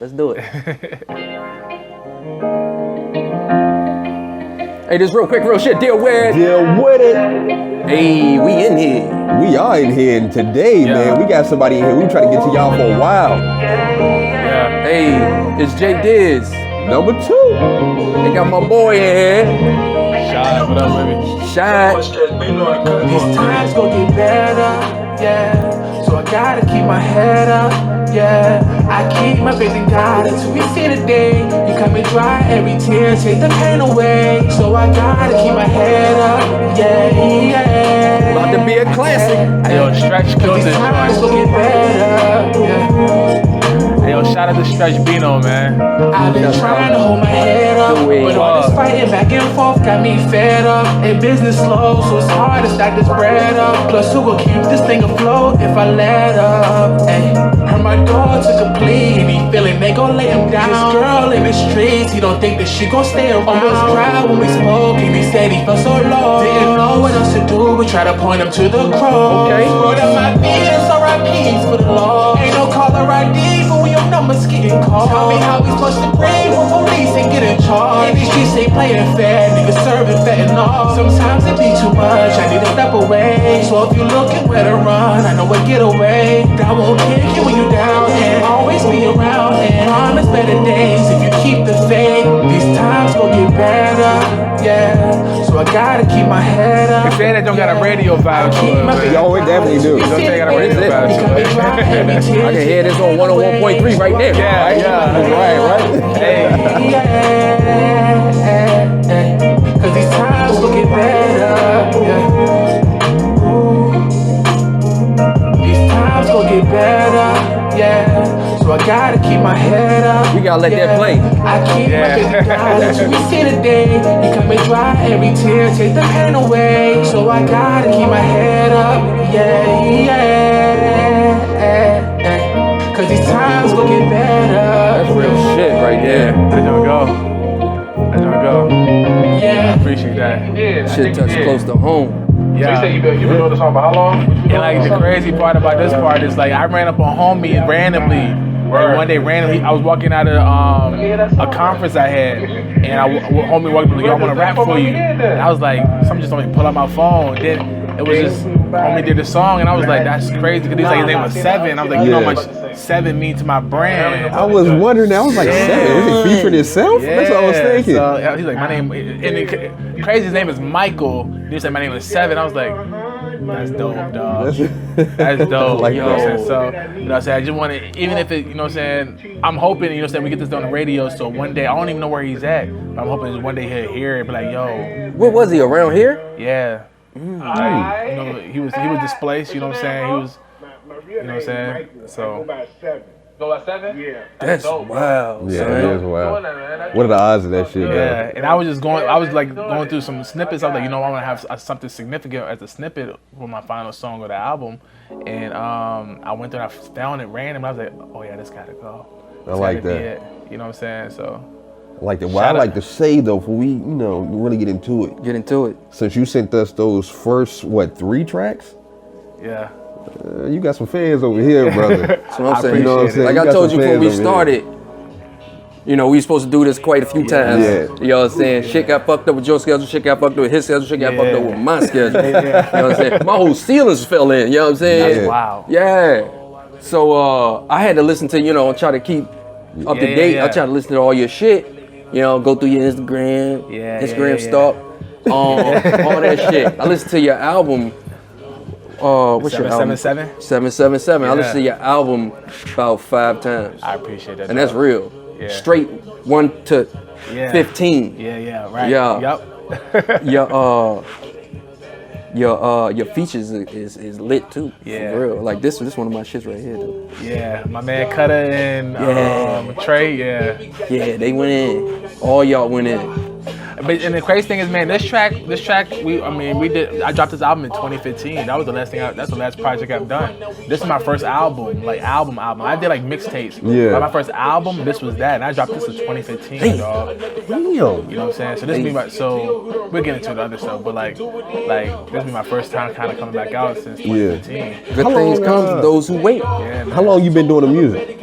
Let's do it. Hey, this real quick, real shit. Deal with it. Hey, we in here. We are in here, and today, man, we got somebody in here. We try to get to y'all for a while. Yeah. Hey, it's Jay Diz. Number 2. They got my boy in here. Shad, what up, baby? Shad. These times gon' get better, yeah. So I gotta keep my head up, yeah. I keep my faith in God until we see the day. You cut me dry, every tear, take the pain away. So I gotta keep my head up, yeah. About to be a classic. Hey, yo, Stretch killed this These times joint. gon' get better, yeah. Hey, yo, shout out to Stretch Bino, man. I've been trying to hold my head up, but all this fighting back and forth got me fed up. And business slow, so it's hard to stack this bread up. Plus, who gon' keep this thing afloat if I let up? Ay, heard my dog took a plea, and he feeling they gon' lay him down. This girl in the streets, he don't think that she gon' stay around. Almost cried when we spoke, and he said he felt so low. Didn't know what else to do, but try to point him to the cross. Okay, word up my feet, it's RIPs for the law. Ain't no caller ID for when your number's getting called. Tell me how we supposed to breathe when police ain't getting charged. And these streets ain't playing fair, niggas serving fentanyl. Sometimes it be too much, I need to step away. So if you looking where to run, I know where to get away. I won't kick you when you down, and always be around. And promise better days if you keep the faith. These times gon' get better, yeah. So I gotta keep my head up. They say that don't got a radio vibe to it, man. Yo, it definitely do. Don't say it got a radio vibe to it. I can hear this on 101.3 right there. Yeah. Hey. Cause these times will get better, yeah. Ooh. These times gon' get better, yeah. So I gotta keep my head up. We gotta let that play. I keep my faith in God until we see the day. You cut me dry, every tear, take the pain away. So I gotta keep my head up, yeah. Cause these times gon' get better. That's real shit right there. There you go. Yeah. Appreciate that. Shit touched close to home. Yeah. So you been doing this song for how long? And like the crazy part about this part is like I ran up on homie randomly. Like one day randomly, I was walking out of a conference I had, and homie walked up like, yo, I want to rap for you. And I was like, something just told me to pull out my phone. And then it was just, homie did the song, and I was like, that's crazy. Because he was like, his name was Seven. I was like, you know how much Seven mean to my brand. I was wondering, I was like, 7? Was he featuring himself? That's what I was thinking. So he's like, my name, and the crazy, name is Michael. He was like, my name is Seven. I was like, that's dope, dog. That's dope. Like you know what I'm saying? So, you know what I'm saying? I just want to, even if it, you know what I'm saying? I'm hoping, you know what I'm saying, we get this on the radio. So one day, I don't even know where he's at, but I'm hoping just one day he'll hear it, be like, yo. Where was he? Around here? Yeah. Like, you know, he was displaced. You know what I'm saying? He was, you know what I'm saying? So. Go by 7? Yeah. That's wild. Yeah, son. it is wild. What are the odds of that shit, though? Yeah, and I was just going through some snippets. I was like, you know, I want to have something significant as a snippet for my final song of the album. And I went through and I found it random. I was like, oh yeah, this gotta go. I like that. You know what I'm saying? So. I like that. What I like to say, though, before we, you know, really get into it. Get into it. Since you sent us those first, 3 tracks? Yeah. You got some fans over here, brother. That's what I'm saying. You know what I'm saying? Like I told you before we started, you know, we were supposed to do this quite a few times. Yeah. You know what I'm saying? Shit got fucked up with your schedule, shit got fucked up with his schedule, shit got fucked up with my schedule. You know what I'm saying? My whole ceilings fell in, you know what I'm saying? That's wow. Yeah. So I had to listen to, you know, try to keep up to date. I try to listen to all your shit. You know, go through your Instagram, Instagram stalk, all that shit. I listened to your album. What's your album? 777? 777. I listened to your album about 5 times. I appreciate that. And that's real. Yeah. Straight 1 to 15. Yeah, right. Yeah. Yup. Your features is lit too. Yeah. For real. Like this one of my shits right here though. Yeah, my man Cutter and Trey, Yeah, they went in. All y'all went in. But and the crazy thing is, man, this track, I dropped this album in 2015. That was the last that's the last project I've done. This is my first album, like album. I did like mixtapes. Yeah. But my first album, this was that, and I dropped this in 2015, dog. Damn. You know what I'm saying? So this be so we'll get into the other stuff, but like this be my first time kind of coming back out since 2015. Good things come to those who wait. Yeah, How long you been doing the music?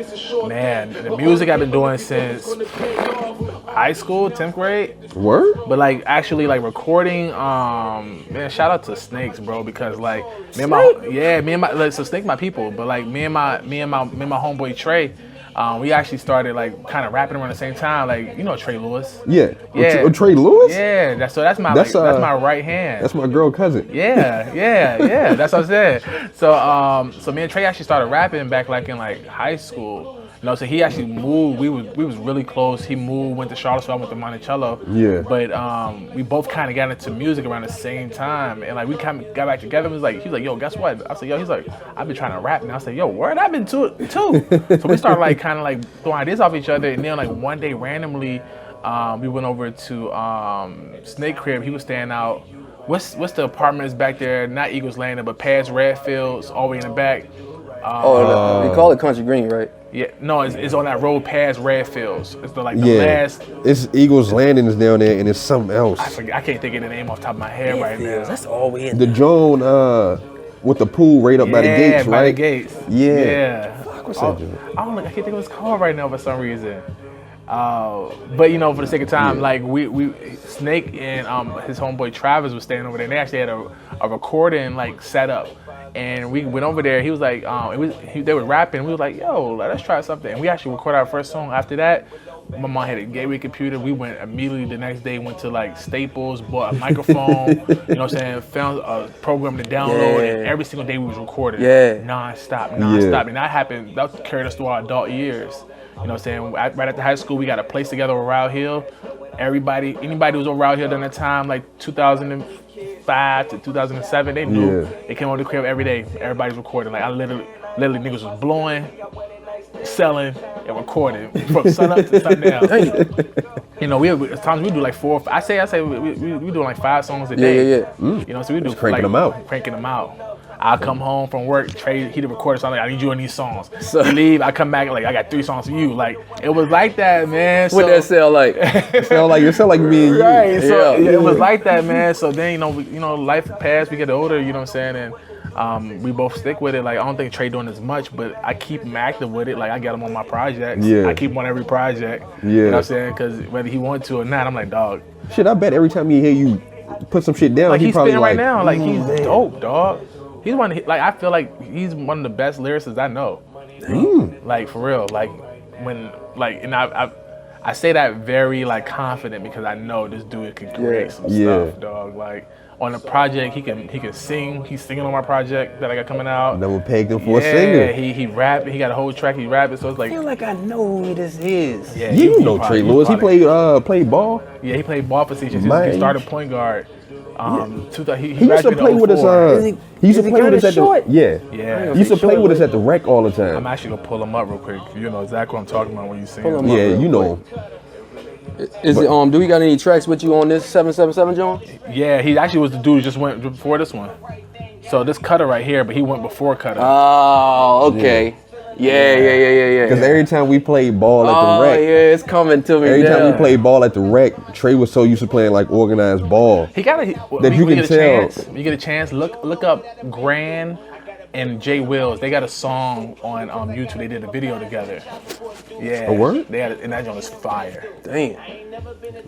Man, the music I've been doing since high school, 10th grade. Word? But like actually like recording, man, shout out to Snakes, bro, because like me and my like, so Snake my people, but like me and my homeboy Trey, we actually started like kind of rapping around the same time, like you know Trey Lewis. Yeah. Yeah. Trey Lewis? Yeah, that's my right hand. That's my girl cousin. Yeah. That's what I said. So me and Trey actually started rapping back like in like high school. You know, so he actually moved. We was really close. He moved, went to Charlottesville. I went to Monticello. Yeah. But we both kind of got into music around the same time, and like we kind of got back together. He was like, yo, guess what? I said, yo, he's like, I've been trying to rap now. I said, yo, word, I've been to it too. So we started like kind of like throwing ideas off each other, and then like one day randomly, we went over to Snake Crib. He was staying out. What's the apartments back there? Not Eagles Landing, but past Redfields, all the way in the back. We call it Country Green, right? Yeah, no, it's on that road past Redfields. It's the last. It's Eagles Landing is down there, and it's something else. I can't think of the name off the top of my head right now. That's all we in. The Joan with the pool right up by the gates, right? by the gates. Yeah. Fuck, what's that joint? I can't think of what it's called right now for some reason. But you know, for the sake of time, like we Snake and his homeboy Travis was staying over there, and they actually had a recording like set up. And we went over there. He was like, they were rapping. We were like, yo, let's try something. And we actually recorded our first song. After that, my mom had a gateway computer. We went immediately the next day, went to like Staples, bought a microphone, you know what I'm saying, found a program to download, and every single day we was recording. Non-stop. And that carried us through our adult years. You know what I'm saying? Right after high school, we got a place together with Route Hill. Anybody who was over Route Hill during that time, like 2005 to 2007, they knew. They came over the crib every day. Everybody's recording. Like I literally niggas was blowing, selling, and recording from sun up to sundown. You know, at times we do like 4. I say we do like 5 songs a day. You know, so we do cranking them out. I'll come home from work, Trey, he'd record something, I need you on these songs. So you leave, I come back, like, I got 3 songs for you. Like, it was like that, man. What that sound like? It sound like me and you. Right, so it was like that, man. So then, you know, life passed, we get older, you know what I'm saying? And we both stick with it. Like, I don't think Trey doing as much, but I keep him active with it. Like, I got him on my projects. I keep him on every project. You know what I'm saying? Because whether he wants to or not, I'm like, dog. Shit, I bet every time he hear you put some shit down, like he probably spitting like, right now. Like, he's dope, dog. He's one. Like I feel like he's one of the best lyricists I know. Like for real. Like when and I say that very like confident because I know this dude can create some stuff, dog. Like on the project, he can sing. He's singing on my project that I got coming out. Never pegged him for a singer. He rapped. He got a whole track. He rapped. So it's like I feel like I know who this is. Yeah, you know Trey Lewis. He played ball. Yeah, he played ball for CJ. He started point guard. He used to play with us. He used to play with us at the He used to play with us at the rec all the time. I'm actually gonna pull him up real quick. You know exactly what I'm talking about when you see him. Yeah, you know. Do we got any tracks with you on this 777, John? Yeah, he actually was the dude who just went before this one. So this Cutter right here, but he went before Cutter. Oh, okay. Yeah. Because every time we played ball at the rec, it's coming to me. Every time we played ball at the rec, Trey was so used to playing like organized ball. He got that you can tell. You get a chance. Look up Grand and Jay Wills. They got a song on YouTube. They did a video together. Yeah. A word? They had and that joint was fire. Damn.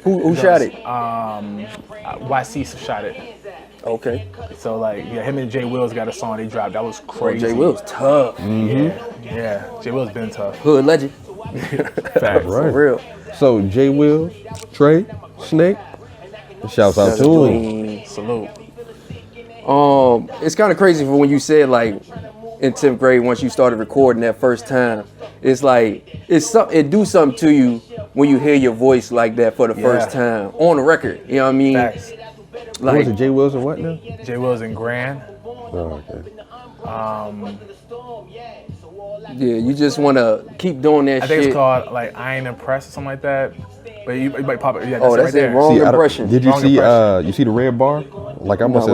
Who shot it? YC shot it. Okay. So like him and Jay Wills got a song they dropped. That was crazy. Jay Wills tough. Yeah. Jay Wills been tough. Hood legend. Facts. Right. For real. So Jay Wills, Trey, Snake. Shouts out to him. Salute. It's kind of crazy for when you said like in 10th grade once you started recording that first time. It's like it do something to you when you hear your voice like that for the first time on the record. You know what I mean? Facts. Like, what was it, Jay Wills and what now? Jay Wills and Grand. Oh, okay. Yeah, you just want to keep doing that shit. I think it's called like I Ain't Impressed or something like that. But you might pop it. Yeah, that's right there. Wrong impression. Did you Wrong see? impression. You see the red bar? Like I must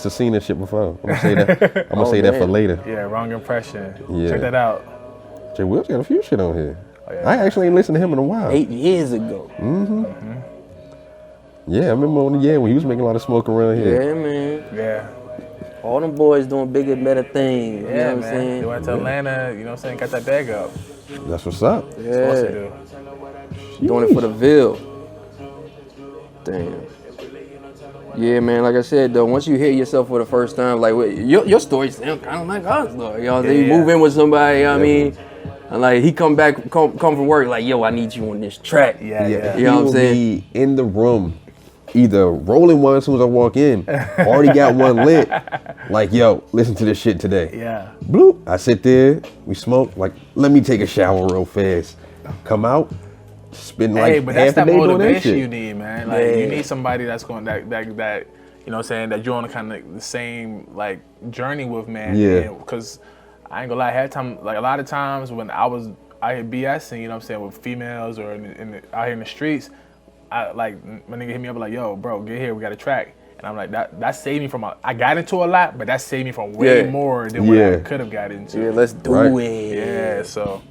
have seen this shit before. I'm gonna say that. I'm gonna say that for later. Yeah, Wrong Impression. Yeah. Check that out. Jay Wills got a few shit on here. Oh, yeah. I actually ain't listened to him in a while. 8 years ago. Yeah, I remember when he was making a lot of smoke around here. Yeah, man. Yeah. All them boys doing bigger, better things. You know what I'm saying? They went to Atlanta, you know what I'm saying, got that bag up. That's what's up. Yeah. Doing it for the Ville. Damn. Yeah, man. Like I said, though, once you hear yourself for the first time, like your story sound kind of like us, though. You know, you move in with somebody. You know what I mean, and like he come from work, like, yo, I need you on this track. Yeah. You know what I'm saying? Be in the room, either rolling one as soon as I walk in, already got one lit. Like, yo, listen to this shit today. Yeah. Bloop. I sit there, we smoke. Like, let me take a shower real fast. Come out. Spend like but half that's a day that doing that motivation shit. you need, man. Like you need somebody that's going that you know what I'm saying, that you're on kind of the same like journey with, man. Yeah. Because I ain't gonna lie, a lot of times when I had BSing, you know what I'm saying, with females or out here in the streets, I like my nigga hit me up like, yo, bro, get here, we got a track. And I'm like, that saved me from I got into a lot, but that saved me from way more than what I could have got into. Yeah, let's do it. Yeah, so.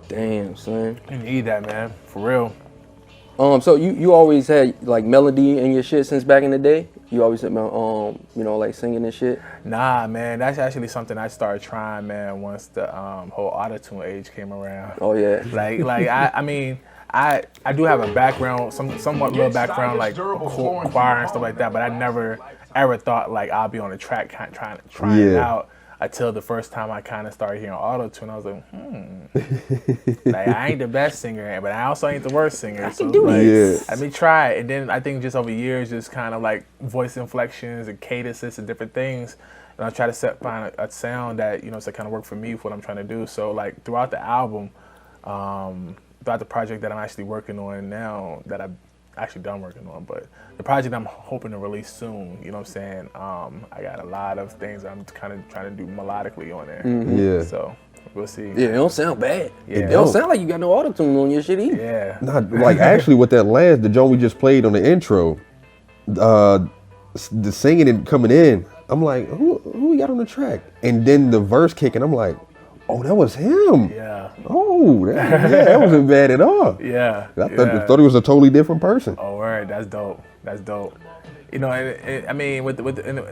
Damn, son. You need that, man, for real. So you always had like melody in your shit since back in the day? You always had you know, like singing and shit? Nah, man, that's actually something I started trying, man, once the whole autotune age came around. Oh yeah. Like I mean, I do have a background, somewhat little background, like choir and stuff like that, but I never ever thought like I'll be on a track trying it out. Until the first time I kind of started hearing auto-tune, I was like, like I ain't the best singer, but I also ain't the worst singer. I can do this. Let me try it. And then I think just over years, just kind of like voice inflections and cadences and different things, and I try to find a sound that, you know, so kind of work for me for what I'm trying to do. So like throughout the album, throughout the project that I'm actually working on now, that I've actually done working on, but the project I'm hoping to release soon, you know what I'm saying? I got a lot of things I'm kind of trying to do melodically on there. Mm-hmm. Yeah. So we'll see. Yeah, it don't sound bad. Yeah. It don't sound like you got no auto-tune on your shit either. Yeah. Not like actually with that the joint we just played on the intro, the singing and coming in, I'm like, who we got on the track? And then the verse kicking, I'm like, oh, that was him. Yeah. Oh, that wasn't bad at all. Yeah. I thought he was a totally different person. Oh, word. That's dope. That's dope. You know, I mean, with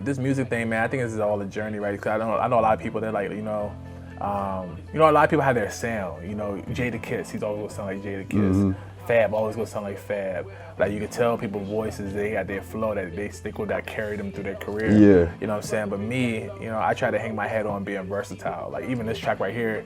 this music thing, man, I think this is all a journey, right? Because I know a lot of people that like, you know, a lot of people have their sound. You know, Jada Kiss, he's always gonna sound like Jada Kiss. Mm-hmm. Fab always gonna sound like Fab. Like you can tell people's voices, they got their flow that they stick with, that carry them through their career. Yeah. You know what I'm saying? But me, you know, I try to hang my head on being versatile. Like even this track right here,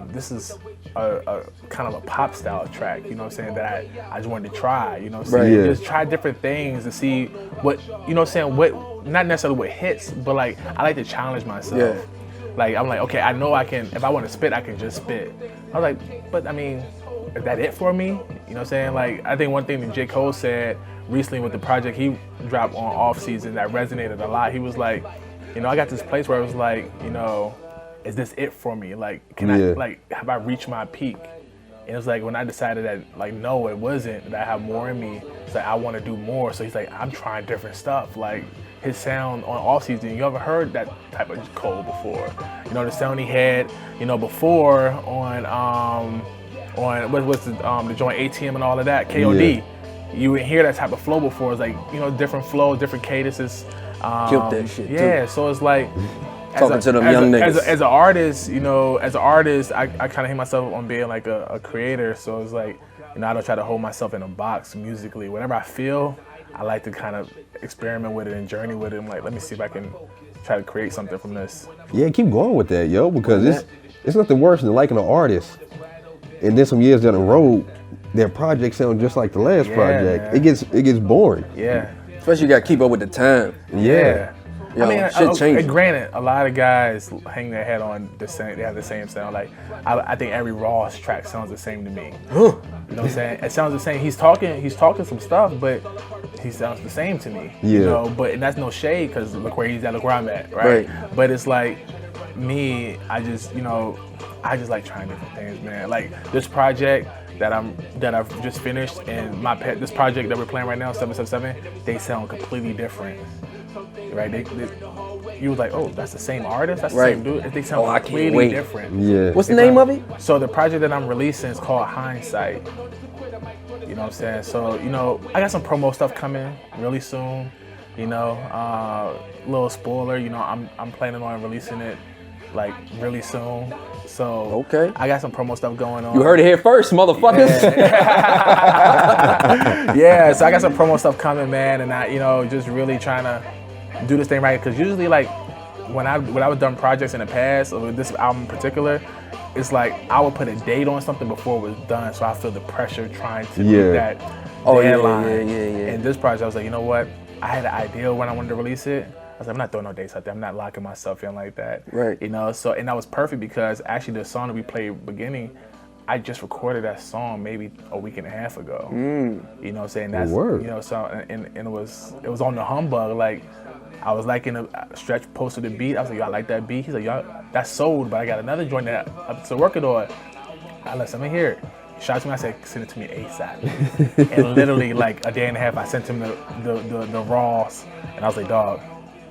this is a kind of a pop style track, you know what I'm saying, that I just wanted to try, you know what I'm saying? Right, yeah. Just try different things to see what, you know what I'm saying, what, not necessarily what hits, but like I like to challenge myself. Yeah. Like I'm like, okay, I know I can, if I want to spit, I can just spit. I was like, but I mean, is that it for me? You know what I'm saying? Like, I think one thing that J. Cole said recently with the project he dropped on Off Season that resonated a lot. He was like, you know, I got this place where it was like, you know, is this it for me? Like, can I, like, have I reached my peak? And it was like when I decided that, like, no, it wasn't, that I have more in me. It's like, I want to do more. So he's like, I'm trying different stuff. Like, his sound on Off Season, you ever heard that type of Cole before? You know, the sound he had, you know, before on what's the joint ATM and all of that, KOD. Yeah. You would hear that type of flow before. It's like, you know, different flow, different cadences. Killed that shit yeah, too. So it's like talking to them young niggas. As an artist, you know, I kind of hate myself on being like a creator. So it's like, you know, I don't try to hold myself in a box musically. Whatever I feel, I like to kind of experiment with it and journey with it. I'm like, let me see if I can try to create something from this. Yeah, keep going with that, yo, because it's nothing worse than liking an artist, and then some years down the road, their project sounds just like the last project. Man. It gets boring. Yeah. Especially you got to keep up with the time. Yeah. Yo, I mean, shit changes. Granted, a lot of guys hang their head on the same. They have the same sound. Like, I think every Ross track sounds the same to me. You know what I'm saying? It sounds the same. He's talking some stuff, but he sounds the same to me. Yeah. You know, and that's no shade, because look where he's at, look where I'm at, right? But it's like me. I just like trying different things, man. Like this project that I've just finished, and this project that we're playing right now, 777, they sound completely different. Right? You was like, oh, that's the same artist? That's the same dude? They sound completely different. Yeah. What's the name of it? So the project that I'm releasing is called Hindsight. You know what I'm saying? So, you know, I got some promo stuff coming really soon. You know, little spoiler, you know, I'm planning on releasing it like really soon. So okay, I got some promo stuff going on. You heard it here first, motherfuckers. Yeah, so I got some promo stuff coming, man, and I, just really trying to do this thing right. Because usually, like, when I was done projects in the past, or this album in particular, it's like I would put a date on something before it was done, so I feel the pressure trying to meet that deadline. Yeah. And this project, I was like, you know what? I had an idea when I wanted to release it. I was like, I'm not throwing no dates out there. I'm not locking myself in like that. Right. So, and that was perfect because actually the song that we played beginning, I just recorded that song maybe a week and a half ago. You know what I'm saying? That's, so, and it was on the humbug. Like, I was like in a Stretch posted the beat. I was like, y'all like that beat? He's like, y'all, that's sold, but I got another joint that I'm still working on. I let someone hear it. Shot to me, I said, send it to me ASAP. And literally like a day and a half, I sent him the raws, and I was like, dog.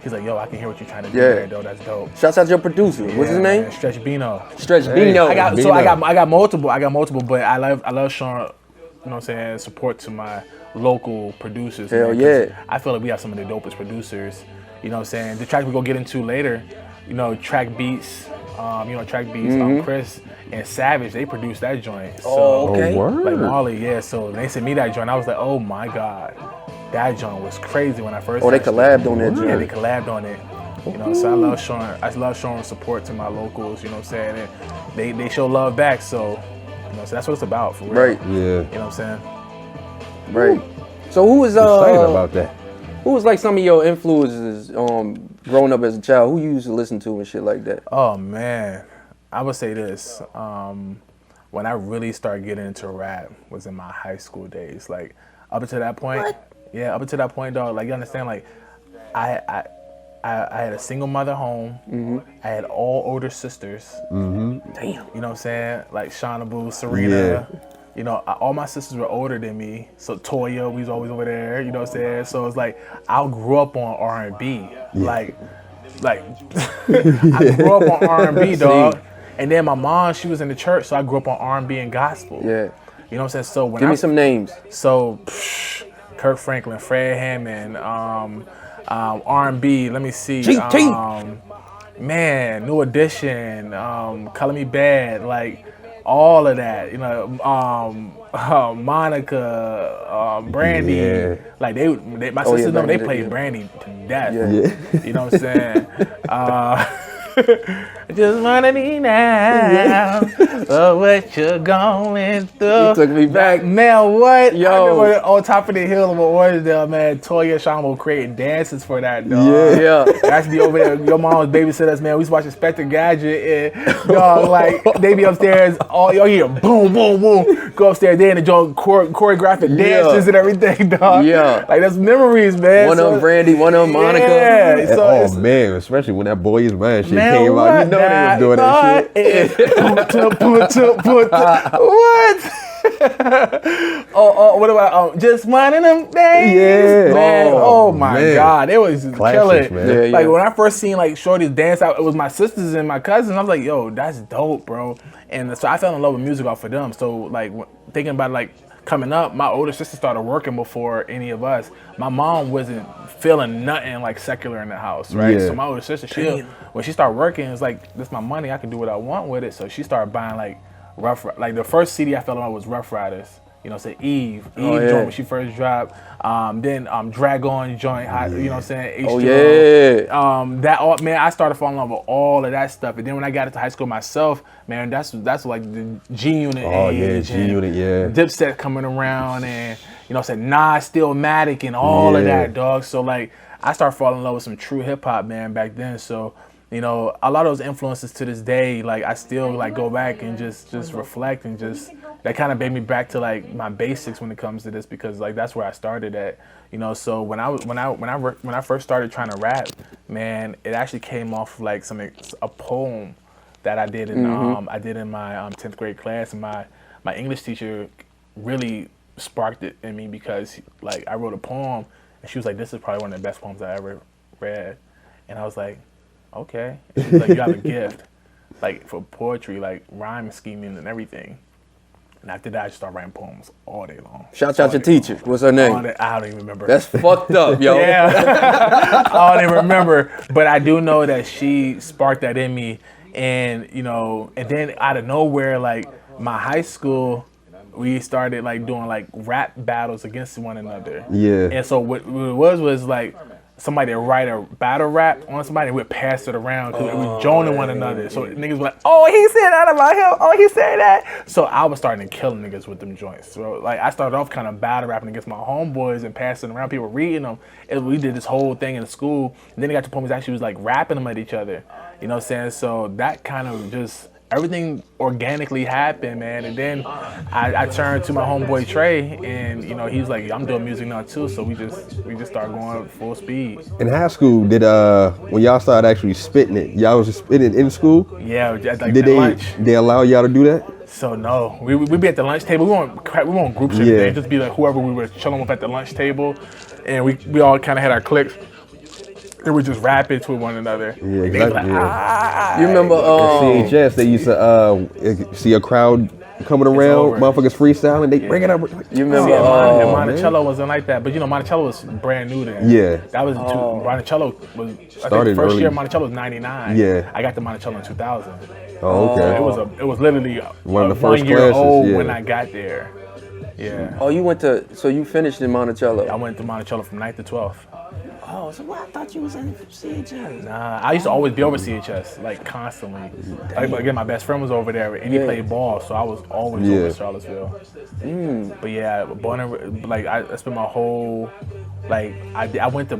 He's like, yo, I can hear what you're trying to do there, though. That's dope. Shouts out to your producer. What's his name? Man, Stretch Bino. Stretch Bino. I got multiple, but I love showing, you know what I'm saying, support to my local producers. Hell man, yeah. I feel like we have some of the dopest producers. You know what I'm saying? The track we're gonna get into later, Track Beats, Chris and Savage, they produced that joint. So, okay. Like Molly, yeah. So they sent me that joint. I was like, oh my God. That joint was crazy when I first. They collabed on that joint. Yeah, they collabed on it. So I love showing support to my locals. You know what I'm saying? And they show love back. So, so that's what it's about for real. Right. Yeah. You know what I'm saying? Right. So who was excited about that? Who was like some of your influences growing up as a child? Who you used to listen to and shit like that? Oh man, I would say this. When I really started getting into rap was in my high school days. Like up until that point. What? Yeah, up until that point, dog. Like you understand, like I had a single mother home. Mm-hmm. I had all older sisters. Mm-hmm. Damn. You know what I'm saying? Like Shauna Boo, Serena. Yeah. All my sisters were older than me. So Toya, we was always over there. You know what I'm saying? So it's like I grew up on R&B. Like I grew up on R&B, dog. And then my mom, she was in the church, so I grew up on R&B and gospel. Yeah. You know what I'm saying? So when Give me some names. So Kirk Franklin, Fred Hammond, R&B, let me see. Man, New Edition, Color Me Bad, like all of that, Monica, Brandy, like my sisters know they played Brandy to death. Yeah. You know what I'm saying? I just wanna be now for what you're going through. You took me back. Man, what? Yo. I remember on top of the hill of Orange, man, Toya Shamo creating dances for that, dog. Yeah. That's be over there. Your mom was babysitters, man. We used to watch Inspector Gadget and, dog, like, they be upstairs, all y'all hear boom, boom, boom. Go upstairs, they in the joint, choreographic dances and everything, dog. Yeah. Like, that's memories, man. One of Brandy, one of Monica. Yeah. So man, especially when that Boy Is Mine shit came out. You know they was doing that shit. What? What about just one of them days? Yeah. Man. Oh my God. It was Classics, killing. man. Like when I first seen like shorties dance out, it was my sisters and my cousins. I was like, yo, that's dope, bro. And so I fell in love with music off of them. So like thinking about like coming up, my older sister started working before any of us. My mom wasn't feeling nothing like secular in the house, right? Yeah. So my older sister, when she started working, it's like, this is my money, I can do what I want with it. So she started buying like the first CD I fell in love with was Rough Riders. Say Eve joint when she first dropped. Then Dragon joint, you know what I'm saying? Man, I started falling in love with all of that stuff. And then when I got into high school myself, man, that's like the G-Unit age. G-Unit, yeah. Dipset coming around and, you know what I'm saying, Nas, Stillmatic and all of that, dog. So like, I started falling in love with some true hip hop, man, back then. So, a lot of those influences to this day, like I still like go back and just reflect and just, that kind of made me back to like my basics when it comes to this, because like that's where I started at, So when I first started trying to rap, man, it actually came off like a poem that I did in my 10th grade class, and my English teacher really sparked it in me, because like I wrote a poem and she was like, this is probably one of the best poems I ever read, and I was like, okay. And she was like, you have a gift, like for poetry, like rhyme scheming and everything. And after that, I just started writing poems all day long. Shout out your teacher. What's her name? I don't even remember. That's fucked up, yo. Yeah. I don't even remember. But I do know that she sparked that in me. And you know, and then out of nowhere, like my high school, we started like doing like rap battles against one another. Yeah. And so what it was like somebody would write a battle rap on somebody and we'd pass it around because we were joining one another. So niggas were like, oh, he said that about him. Oh, he said that. So I was starting to kill niggas with them joints. So like I started off kind of battle rapping against my homeboys and passing around, people reading them. And we did this whole thing in the school. And then it got to the point where we actually was like rapping them at each other. You know what I'm saying? So that kind of just, everything organically happened, man. And then I turned to my homeboy Trey, and you know he's like, I'm doing music now too. So we just started going full speed. In high school, did when y'all started actually spitting it, y'all was just spitting it in school? Yeah, like did they allow y'all to do that? So no, we be at the lunch table. We won't group shit. Yeah. Just be like whoever we were chilling with at the lunch table, and we all kind of had our cliques. They were just rapping to one another. Yeah, exactly. Like, You remember CHS, they used to see a crowd coming around, motherfuckers freestyling, they bring it up. You remember Monticello wasn't like that, but you know Monticello was brand new then. Yeah. That was Monticello was Started first early. year Monticello was 99. Yeah. I got to Monticello in 2000. Oh, okay. So it was literally One of the first 1 year classes, old yeah. when I got there. Yeah. Oh, you finished in Monticello. I went to Monticello from 9th to 12th. Oh, so I thought you was in CHS. Nah, I used to always be over CHS, like constantly. Like again, my best friend was over there, and he played ball, so I was always over Charlottesville. But yeah, I spent my whole, like I went to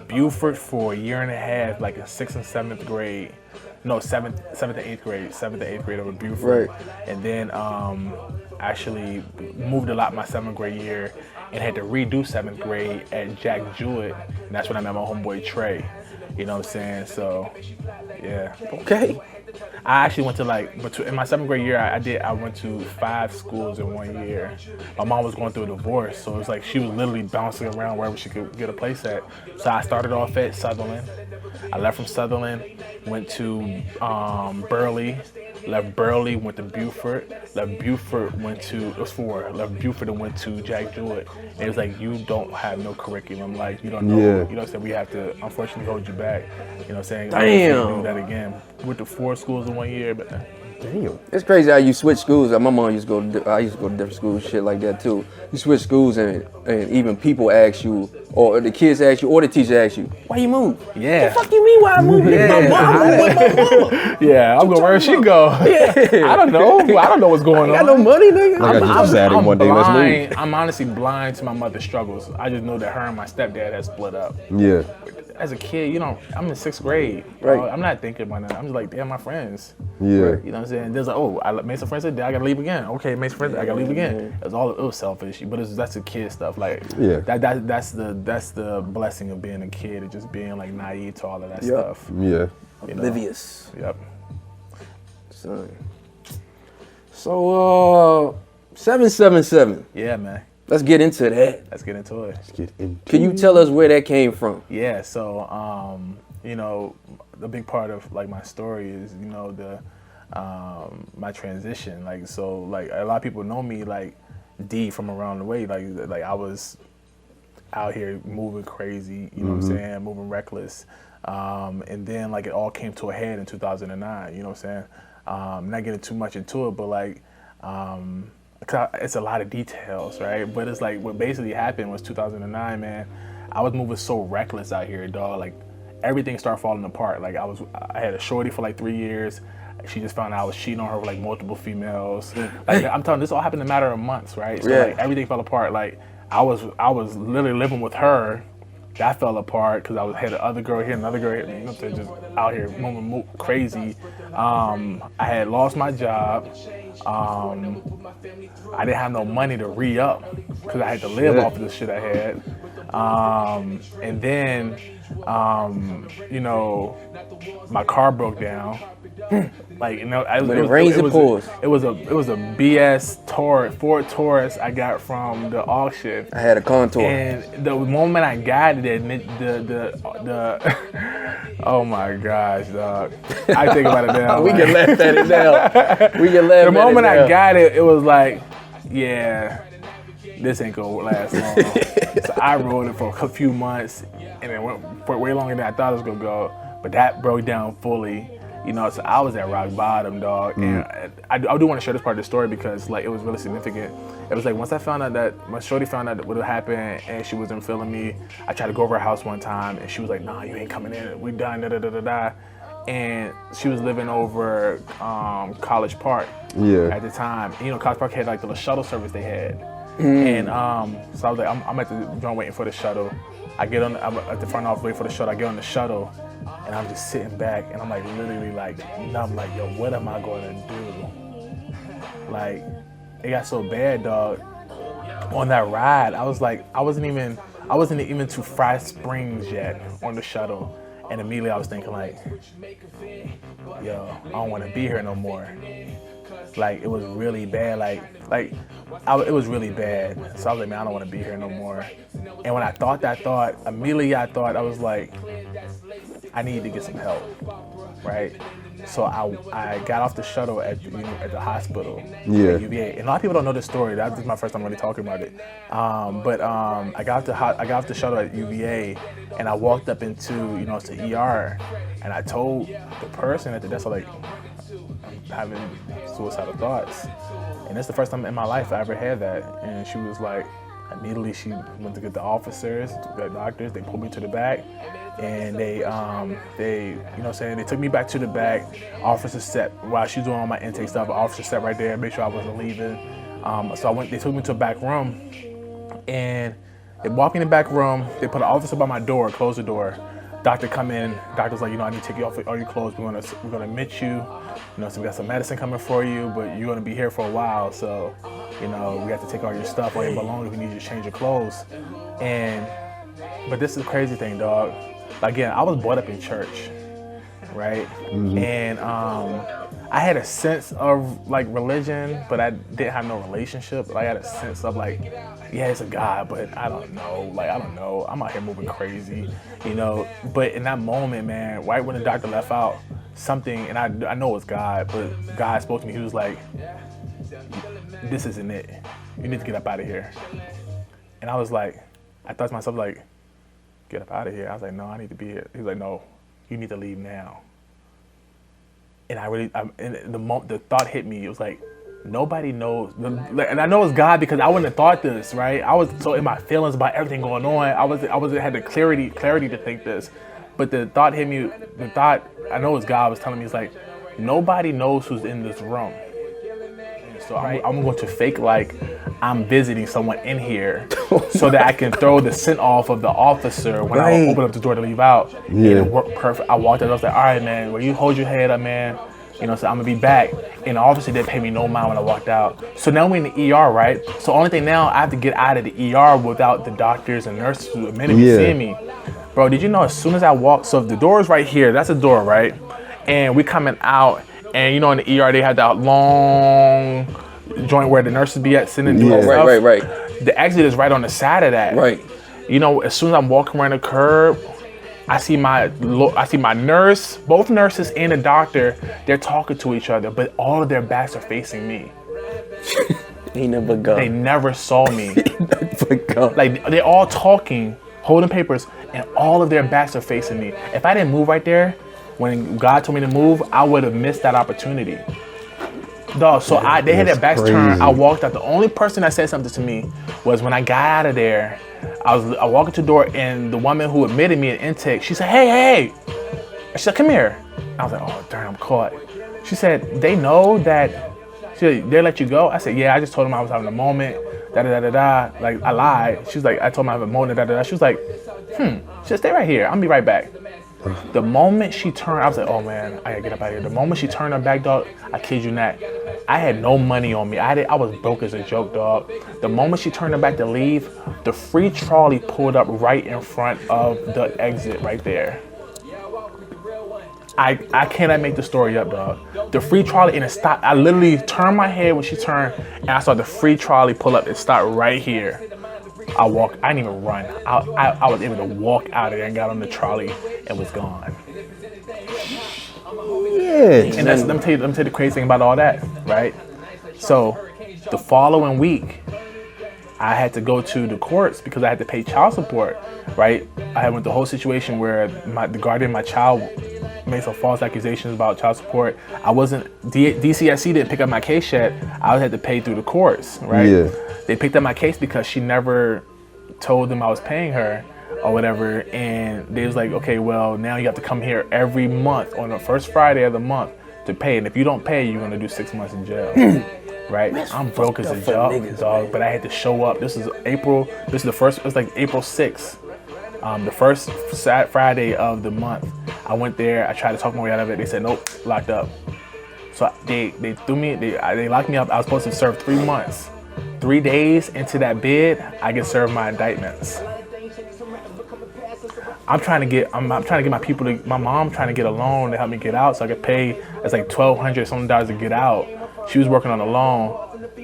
Buford for a year and a half, like in 6th and 7th grade. No, 7th and 8th grade. 7th and 8th grade over Buford. Right. And then actually moved a lot my 7th grade year and had to redo 7th grade at Jack Jewett. And that's when I met my homeboy Trey. You know what I'm saying? So, yeah. Okay. I actually went to in my 7th grade year, I went to 5 schools in 1 year. My mom was going through a divorce, so it was like she was literally bouncing around wherever she could get a place at. So I started off at Sutherland. I left from Sutherland, went to Burley, left Burley, went to Buford, left Buford, went to, it was 4, left Buford and went to Jack Jewett. And it was like, you don't have no curriculum, like you don't know, you know what I'm saying, we have to unfortunately hold you back, you know what I'm saying? Damn. I can't do that again. Went to 4 schools in 1 year, but Damn. It's crazy how you switch schools. My mom used to go. I used to go to different schools, shit like that too. You switch schools, and even people ask you, or the kids ask you, or the teacher asks you, "Why you move?" yeah. The fuck you mean? Why I move? Yeah. My mom moved with my mama. Yeah, I'm going where she go. Yeah. I don't know. I don't know what's going on. I got no money, nigga. Like I just decided one day, let's blind. move. I'm honestly blind to my mother's struggles. I just know that her and my stepdad had split up. Yeah. As a kid, you know, I'm in 6th grade. Right. I'm not thinking about that. I'm just like, damn, my friends. Yeah. You know what I'm saying? There's like, oh, I made some friends today, I gotta leave again. Okay, made some friends, I gotta leave again. It was selfish, but that's the kid stuff. Like, Yeah. that's the blessing of being a kid, and just being like naive to all of that stuff. Yeah. You know? Oblivious. Yep. Son. So 777. Yeah, man. Let's get into that. Let's get into it. Can you tell us where that came from? Yeah, so you know, the big part of like my story is, you know, the my transition. Like, so like a lot of people know me like D from around the way. Like I was out here moving crazy, you know what I'm saying, moving reckless. And then like it all came to a head in 2009, you know what I'm saying? Not getting too much into it, but like it's a lot of details, right? But it's like what basically happened was 2009, man. I was moving so reckless out here, dog. Like everything started falling apart. Like I had a shorty for like 3 years. She just found out I was cheating on her with like multiple females. Like I'm telling you, this all happened in a matter of months, right? So like everything fell apart. Like I was literally living with her. That fell apart because I had another girl here, another girl here, you know, just out here moving crazy. I had lost my job. I didn't have no money to re-up because I had to live off of the shit I had. And then, you know, my car broke down. Like, you know, It rains and pours. It was a BS Ford Taurus I got from the auction. I had a Contour. And the moment I got it, the oh my gosh, dog. I think about it now. We can laugh at it now. We can laugh The at moment it now. I got it, it was like, yeah, this ain't gonna last long. So I rode it for a few months, and it went for way longer than I thought it was gonna go. But that broke down fully, You know, so I was at rock bottom, dog. And I do want to share this part of the story because, like, it was really significant. It was like once I found out that, when Shorty found out what had happened and she wasn't feeling me, I tried to go over her house one time and she was like, nah, you ain't coming in. We done, da-da-da-da-da. And she was living over College Park at the time. And, you know, College Park had like the little shuttle service they had. And so I was like, I'm at the joint waiting for the shuttle. I'm at the front office waiting for the shuttle. I get on the shuttle and I'm just sitting back and I'm like literally like numb, like, yo, what am I going to do? Like, it got so bad, dog. On that ride, I was like, I wasn't even to Fry Springs yet on the shuttle. And immediately I was thinking like, yo, I don't want to be here no more. Like, it was really bad. It was really bad. So I was like, man, I don't want to be here no more. And when I thought that thought, immediately I was like, I need to get some help, right? So I got off the shuttle at the hospital at UVA. And a lot of people don't know this story. This is my first time really talking about it. I got off the shuttle at UVA, and I walked up into the ER, and I told the person at the desk, like, I'm having suicidal thoughts. And it's the first time in my life I ever had that. And she was like, immediately she went to get the officers, the doctors. They pulled me to the back, and they took me back to the back. Officer sat while she was doing all my intake stuff. Officer sat right there, make sure I wasn't leaving. They took me to a back room, and they walked me in the back room. They put an officer by my door, closed the door. Doctor come in. Doctor's like, I need to take you off all your clothes. We're gonna admit you. So we got some medicine coming for you, but you're gonna be here for a while. So, we have to take all your stuff, all your belongings. We need you to change your clothes. But this is the crazy thing, dog. Again, I was brought up in church, right? And I had a sense of like religion, but I didn't have no relationship. I had a sense of like, yeah, it's a God, but I don't know. Like, I don't know. I'm out here moving crazy, But in that moment, man, right when the doctor left out, something, and I know it's God, but God spoke to me. He was like, this isn't it. You need to get up out of here. And I was like, I thought to myself, like, get up out of here. I was like, no, I need to be here. He was like, no, you need to leave now. And the thought hit me. It was like, nobody knows. And I know it's God because I wouldn't have thought this, right? I was so in my feelings about everything going on. I had the clarity to think this. But the thought hit me, I know it's God was telling me, it's like, nobody knows who's in this room. So I'm going to fake like I'm visiting someone in here so that I can throw the scent off of the officer when I open up the door to leave out. Yeah. And it worked perfect. I walked out, I was like, all right, man, well, you hold your head up, man. So I'm going to be back. And the officer didn't pay me no mind when I walked out. So now we're in the ER, right? So only thing now, I have to get out of the ER without the doctors and nurses who admitted me seeing me. Bro, did you know as soon as I walked, so if the door is right here, that's a door, right? And we coming out, and in the ER, they have that long joint where the nurses be at sitting and doing stuff. Right. The exit is right on the side of that. Right. As soon as I'm walking around the curb, I see my nurse, both nurses and the doctor, they're talking to each other, but all of their backs are facing me. They never go. They never saw me. Never go. Like, they're all talking, holding papers, and all of their backs are facing me. If I didn't move right there, when God told me to move, I would have missed that opportunity. Dog, so they had their backs turned. I walked out. The only person that said something to me was when I got out of there. I walked into the door, and the woman who admitted me in intake, she said, hey. She said, come here. I was like, oh, darn, I'm caught. She said, they know that they let you go? I said, yeah, I just told them I was having a moment, da-da-da-da-da. Like, I lied. She was like, I told them I have a moment, da-da-da. She was like, she said, stay right here. I'll be right back. The moment she turned, I was like, oh man, I gotta get up out of here. The moment she turned her back, dog, I kid you not, I had no money on me. I was broke as a joke, dog. The moment she turned her back to leave, the free trolley pulled up right in front of the exit right there. I cannot make the story up, dog. The free trolley, and it stopped. I literally turned my head when she turned, and I saw the free trolley pull up. It stopped right here. I didn't even run. I was able to walk out of there and got on the trolley and was gone. Yeah. And let me tell you the crazy thing about all that, right? So the following week, I had to go to the courts because I had to pay child support, right? I had went the whole situation where the guardian of my child made some false accusations about child support. I wasn't, DCSC didn't pick up my case yet. I had to pay through the courts, right? Yeah. They picked up my case because she never told them I was paying her or whatever. And they was like, okay, well, now you have to come here every month on the first Friday of the month to pay. And if you don't pay, you're going to do 6 months in jail. Right? I'm broke as a dog, but I had to show up. This is April. This is the first, it was like April 6th. The first Friday of the month. I went there, I tried to talk my way out of it. They said, nope, locked up. So they threw me, they locked me up. I was supposed to serve 3 months. 3 days into that bid, I get served my indictments. I'm trying to get my mom trying to get a loan to help me get out so I could pay, it's like $1,200 something to get out. She was working on a loan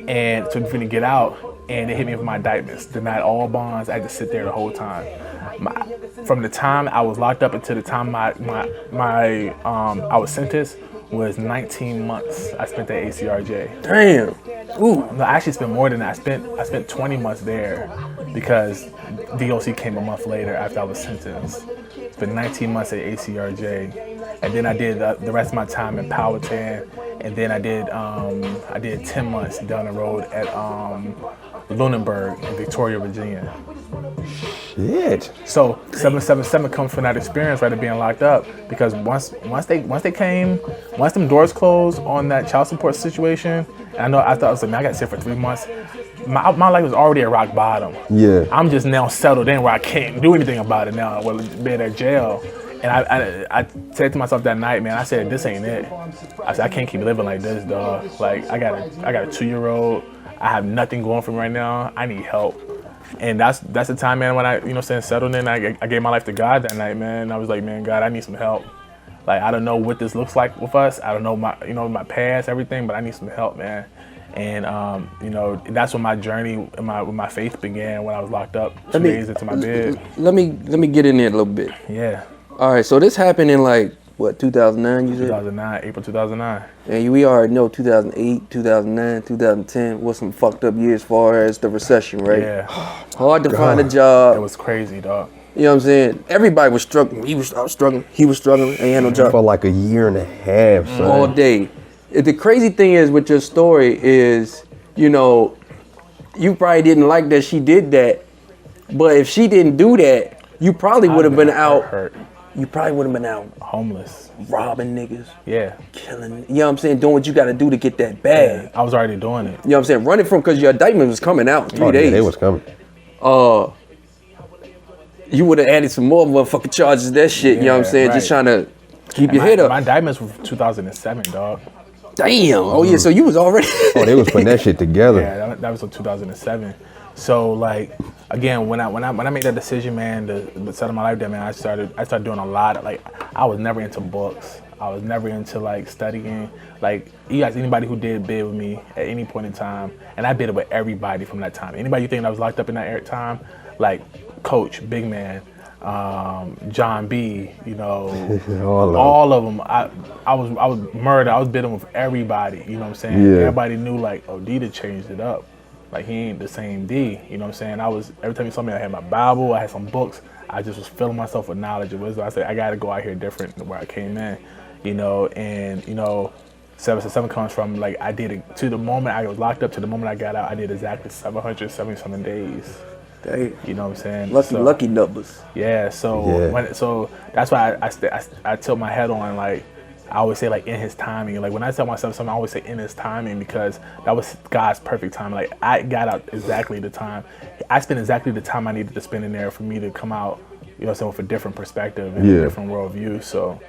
and so for me to get out, and they hit me with my indictments, denied all bonds. I had to sit there the whole time. From the time I was locked up until the time I was sentenced was 19 months. I spent at ACRJ. Damn. Ooh. No, I actually spent more than that. I spent 20 months there because DOC came a month later after I was sentenced. Spent 19 months at ACRJ, and then I did the rest of my time in Powhatan, and then I did 10 months down the road at Lunenburg in Victoria, Virginia. Shit. So 777 comes from that experience, right, of being locked up. Because once them doors closed on that child support situation, and I thought I was like, man, I got to sit for 3 months. My life was already at rock bottom. Yeah. I'm just now settled in where I can't do anything about it now. Well, being at jail. And I said to myself that night, man, I said, this ain't it. I said, I can't keep living like this, dog. Like, I got a 2-year-old. I have nothing going for me right now. I need help. And that's the time, man, when I, settled in. I gave my life to God that night, man. I was like, man, God, I need some help. Like, I don't know what this looks like with us. I don't know my past, everything, but I need some help, man. And that's when my journey with my faith began, when I was locked up 2 days into my bed. Let me get in there a little bit. Yeah. All right, so this happened in like what, 2009? You said 2009, April 2009. And we already know 2008, 2009, 2010 was some fucked up years as far as the recession, right? Yeah. Hard to find a job. It was crazy, dog. You know what I'm saying? Everybody was struggling. I was struggling. He was struggling. Ain't had no job. For like a year and a half, son. All day. The crazy thing is with your story is, you probably didn't like that she did that, but if she didn't do that, you probably would have been out. Hurt. You probably would have been out homeless, robbing niggas. Yeah. Killing. You know what I'm saying? Doing what you got to do to get that bag. Yeah, I was already doing it. You know what I'm saying? Running from, because your indictment was coming out in 3 days. Yeah, it was coming. You would have added some more motherfucking charges to that shit. You know what I'm saying? Right. Just trying to keep your head up. My indictments were 2007, dog. Damn. Oh yeah. So you was already. Oh, they was putting that shit together. Yeah, that was in 2007. So like, again, when I made that decision, man, to settle my life there, man, I started doing a lot. Like, I was never into books. I was never into like studying. Like, you guys, anybody who did bid with me at any point in time, and I bid with everybody from that time. Anybody you think I was locked up in that time, like Coach, Big Man, John B, all of them. I was murdered. I was bidding with everybody. You know what I'm saying? Yeah. Everybody knew like, oh, D done changed it up. Like, he ain't the same D. You know what I'm saying? Every time you saw me, I had my Bible, I had some books. I just was filling myself with knowledge and wisdom. I said, I got to go out here different than where I came in, and 777 comes from, like, I did it to the moment I was locked up to the moment I got out. I did exactly 777 days. Damn. You know what I'm saying? Lucky numbers. Yeah. So that's why I tilt my head on, like, I always say, like, in his timing. Like, when I tell myself something, I always say in his timing, because that was God's perfect time. Like, I got out exactly the time. I spent exactly the time I needed to spend in there for me to come out, with a different perspective and a different worldview. So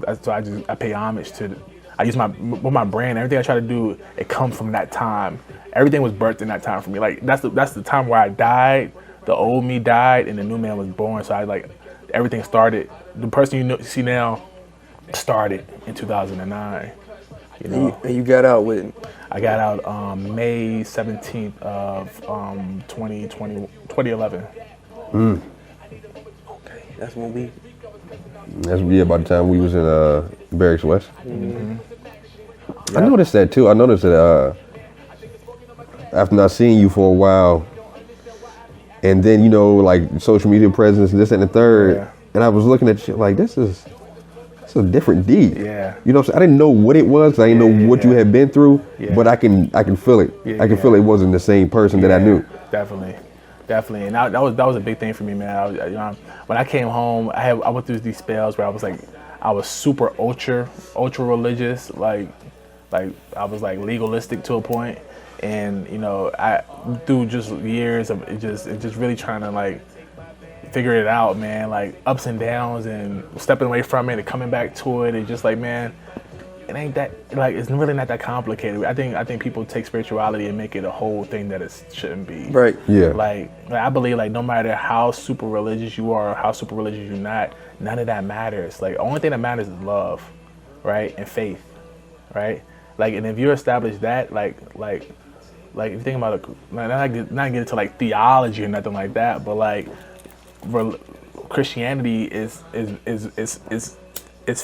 that's why I pay homage to. I use my brain. Everything I try to do, it comes from that time. Everything was birthed in that time for me. Like, that's the time where I died. The old me died, and the new man was born. So everything started. The person you see now started in 2009. And you got out with? I got out May 17th of 2011. Okay, that's when we. That's about the time we was in Barracks West. Mm-hmm. Yep. I noticed that too. I noticed that after not seeing you for a while, and then like social media presence, this and the third, and I was looking at shit like, this is It's a different deed. Yeah. You know what I'm saying? I didn't know what it was. 'Cause I didn't know what you had been through, but I can feel it. I can feel it wasn't the same person that I knew. Definitely. And that was a big thing for me, man. When I came home, I went through these spells where I was super ultra religious, like I was like legalistic to a point, and I through just years of it just really trying to like figure it out, man, like ups and downs and stepping away from it and coming back to it, and just like, man, it ain't that, like, it's really not that complicated. I think people take spirituality and make it a whole thing that it shouldn't be. Right. Yeah. Like I believe, like, no matter how super religious you are or how super religious you're not, none of that matters. Like, the only thing that matters is love, right, and faith, right. Like, and if you establish that, like if you think about it, not get into like theology or nothing like that, but like Christianity is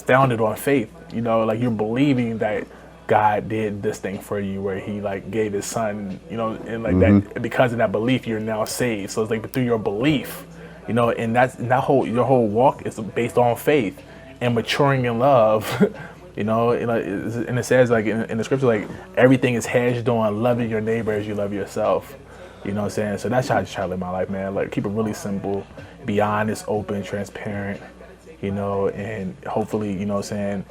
founded on faith. Like, you're believing that God did this thing for you, where He like gave His Son, and like that. Because of that belief, you're now saved. So it's like through your belief, and your whole walk is based on faith and maturing in love. And it says, like, in the scripture, like, everything is hedged on loving your neighbor as you love yourself. You know what I'm saying? So that's how I just try to live my life, man. Like, keep it really simple, be honest, open, transparent, and hopefully, you know what I'm saying,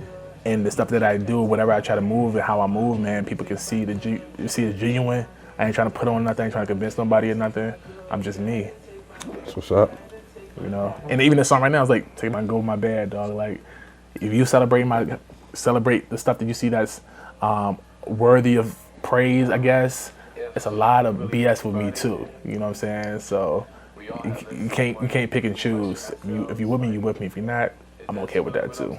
and the stuff that I do, whatever I try to move and how I move, man, people can see it's genuine. I ain't trying to put on nothing, I ain't trying to convince nobody or nothing. I'm just me. That's what's up. And even the song right now is like, take my go with my bad, dog. Like, if you celebrate the stuff that you see that's worthy of praise, I guess, it's a lot of BS with me too. You know what I'm saying? So you can't pick and choose. If you with me, you with me. If you're not, I'm okay with that too.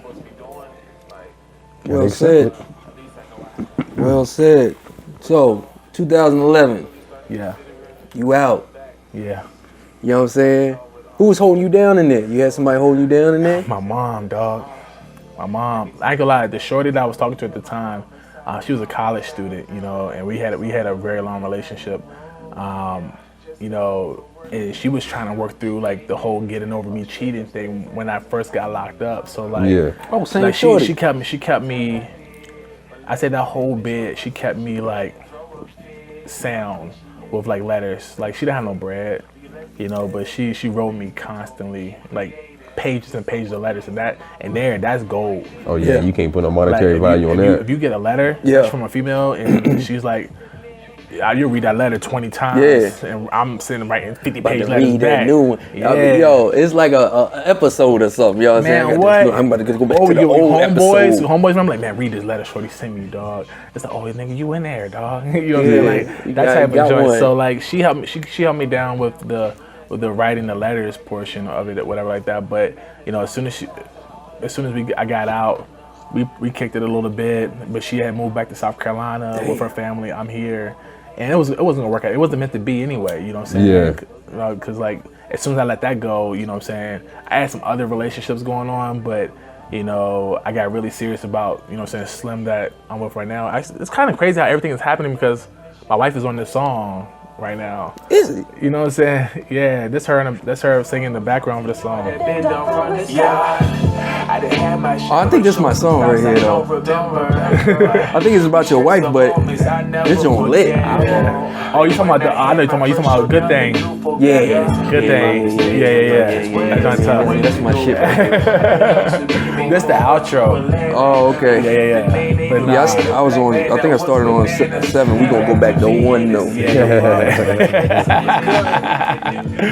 Well said. Well said. So 2011. Yeah. You out. Yeah. You know what I'm saying? Who was holding you down in there? You had somebody holding you down in there? My mom, dog. My mom. I ain't gonna lie. The shorty that I was talking to at the time, she was a college student, and we had a very long relationship, and she was trying to work through like the whole getting over me cheating thing when I first got locked up. So like, same like shorty. she kept me. I said that whole bit. She kept me like sound with like letters. Like, she didn't have no bread, but she wrote me constantly, like pages and pages of letters, and that's gold. Oh yeah, you can't put no monetary value on that. If you get a letter from a female and she's like, you'll read that letter 20 times, and I'm sitting writing 50-page letters read back. That new one. Yo, it's like a episode or something. You know what I'm saying? What? I'm about to go back to the old homeboys, I'm like, man, read this letter shorty sent me, dog. It's like, oh, nigga, you in there, dog. You know what I'm saying? Like, that type of joint. So like, she helped me down with the writing the letters portion of it, or whatever like that. But as soon as I got out, we kicked it a little bit. But she had moved back to South Carolina with her family. I'm here, and it wasn't gonna work out. It wasn't meant to be anyway. You know what I'm saying? Yeah. Because like, as soon as I let that go, you know what I'm saying, I had some other relationships going on, but I got really serious about, you know what I'm saying, Slim that I'm with right now. It's kind of crazy how everything is happening because my wife is on this song right now. Is it? You know what I'm saying? Yeah, that's her singing in the background of the song. I think this is my song right here, though. I think it's about your wife, but this joint lit. Oh, you talking about I know you talking about Good Thing. Yeah. Good Thing. Yeah. That's tough. That's my shit. That's the outro. Oh, okay. Yeah. But I was on. I think I started on 7. We gonna go back to 1 though.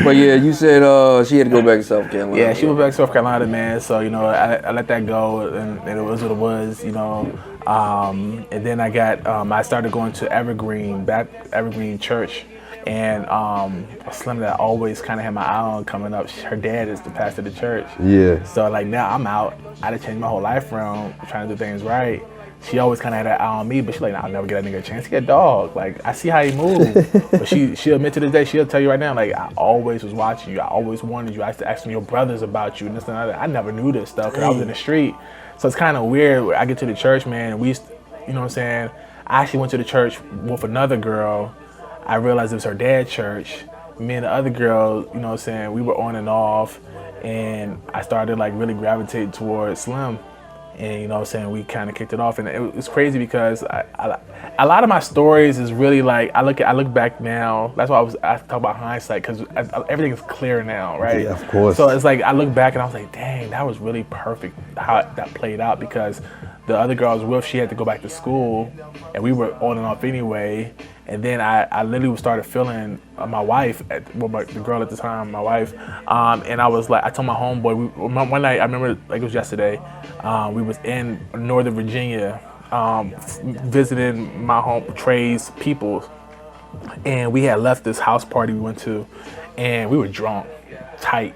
But yeah, you said she had to go back to South Carolina. Yeah, she went back to South Carolina, man. So I let that go, and it was what it was. And then I started going to Evergreen Church, and Slim that I always kind of had my eye on coming up. Her dad is the pastor of the church. Yeah. So like, now I'm out. I had to change my whole life around, trying to do things right. She always kind of had her eye on me, but she's like, I'll never get that nigga a chance. He a dog. Like, I see how he moves. But she'll admit to this day, she'll tell you right now, like, I always was watching you. I always wanted you. I used to ask your brothers about you and this and that. I never knew this stuff because I was in the street. So it's kind of weird. I get to the church, man, and we used to, you know what I'm saying? I actually went to the church with another girl. I realized it was her dad's church. Me and the other girl, you know what I'm saying, we were on and off. And I started, like, really gravitating towards Slim. And you know what I'm saying, we kind of kicked it off, and it was crazy because a lot of my stories is really like I look back now. That's why I talk about hindsight, because everything is clear now, right? Yeah, of course. So it's like I look back and I was like, dang, that was really perfect how that played out, because the other girl I was with, she had to go back to school, and we were on and off anyway. And then I literally started feeling my wife, the girl at the time, my wife, and I was like, I told my homeboy, one night, I remember like it was yesterday, we was in Northern Virginia, visiting my home, Trey's people, and we had left this house party we went to, and we were drunk, tight.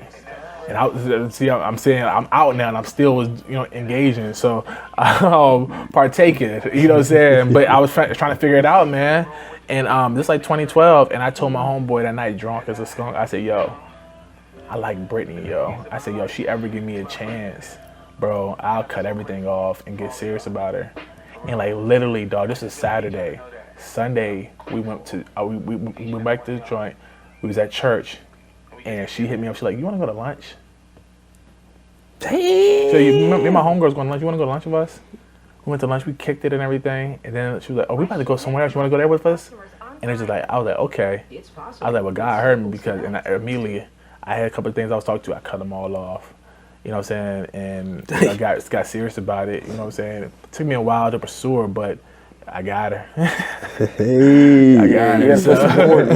And I'm saying I'm out now, and I'm still was engaging, so partaking, you know what I'm saying. But I was trying to figure it out, man. And this like 2012, and I told my homeboy that night, drunk as a skunk, I said, yo, I like Brittany, yo. I said, yo, if she ever give me a chance, bro, I'll cut everything off and get serious about her. And like literally, dog, this is Saturday. Sunday, we went to we went back to the joint. We was at church. And she hit me up. She's like, you want to go to lunch? Damn. So me and my homegirls going to lunch. You want to go to lunch with us? We went to lunch. We kicked it and everything. And then she was like, oh, we about to go somewhere else. You want to go there with us? And it's just like, I was like, okay. I was like, well, God heard me, because immediately I had a couple of things I was talking to. I cut them all off. You know what I'm saying? And I got serious about it. You know what I'm saying? It took me a while to pursue her, but I got her. Hey, I got her. You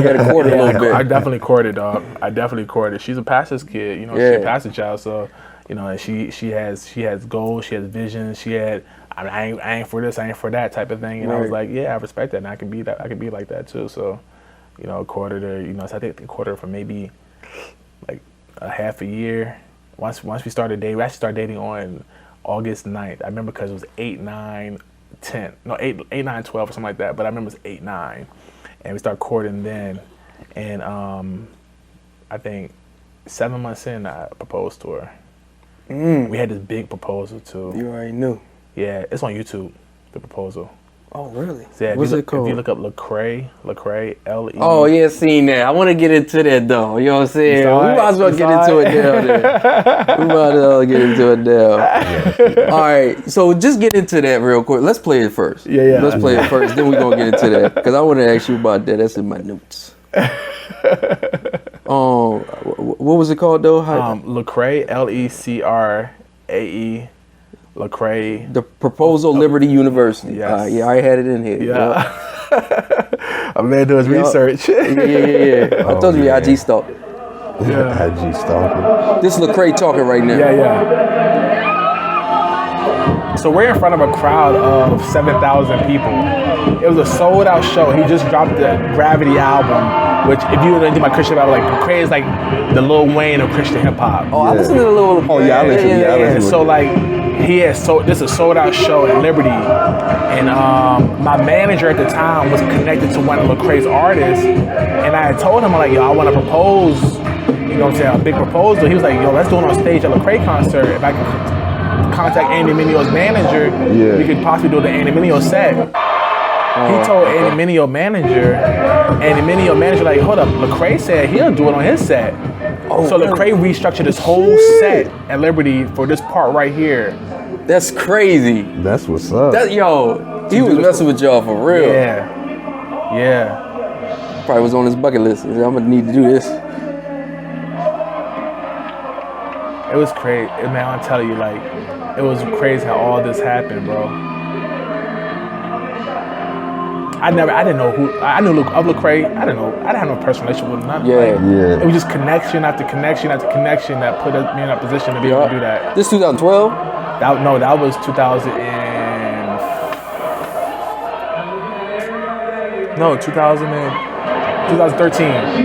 gotta court it a little bit. I definitely courted, dog. I definitely courted. She's a pastor's kid, she's a pastor child, so and she has goals, she has visions, I ain't for this, I ain't for that type of thing. And I was like, yeah, I respect that, and I can be like that too. So, courted her, so I think I courted her for maybe like a half a year. Once we started dating, we actually started dating on August 9th. I remember because it was 8, 9, 10, no 8, 9, 12 or something like that, but I remember it was 8, 9, and we started courting then, and I think 7 months in I proposed to her. We had this big proposal too. You already knew. Yeah, it's on YouTube, the proposal. Oh, really? So yeah, What's it called? If you look up Lecrae, L-E. Oh, yeah, seen that. I want to get into that, though. You know what I'm saying? We might as well get into it now. We might as well get into it now. All right, so just get into that real quick. Let's play it first. Yeah. Let's play it first, then we're going to get into that. Because I want to ask you about that. That's in my notes. What was it called, though? Lecrae, Lecrae. Lecrae. The Proposal Liberty University. Yes. Yeah, I had it in here. Yeah. A man doing his research. Yeah. I told you, IG stalk. Yeah. IG stalking. This is Lecrae talking right now. Yeah. So we're in front of a crowd of 7,000 people. It was a sold out show. He just dropped the Gravity album, which if you know anything about Christian rap, like Lecrae is like the Lil Wayne of Christian hip hop. Oh, I listened to the Lil Wayne. Oh, yeah, I listened. So like, this is a sold out show at Liberty, and my manager at the time was connected to one of Lecrae's artists, and I had told him, I'm like, yo, I want to propose, you know what I'm saying, a big proposal. He was like, yo, let's do it on stage at Lecrae concert. If I could contact Andy Mineo's manager, we could possibly do the Andy Mineo set. He told Andy Mineo manager, like, hold up, Lecrae said he'll do it on his set. So Lecrae restructured this whole set at Liberty for this part right here. That's crazy. That's what's up. He was messing with y'all for real. Yeah. Probably was on his bucket list. I'm gonna need to do this. It was crazy, man. I'll tell you, like, it was crazy how all this happened, bro. I didn't know who. I knew of Lecrae. I didn't have no personal relationship with him. Yeah. It was just connection after connection after connection that put me in that position to be able to do that. This 2012? That was 2000 2013.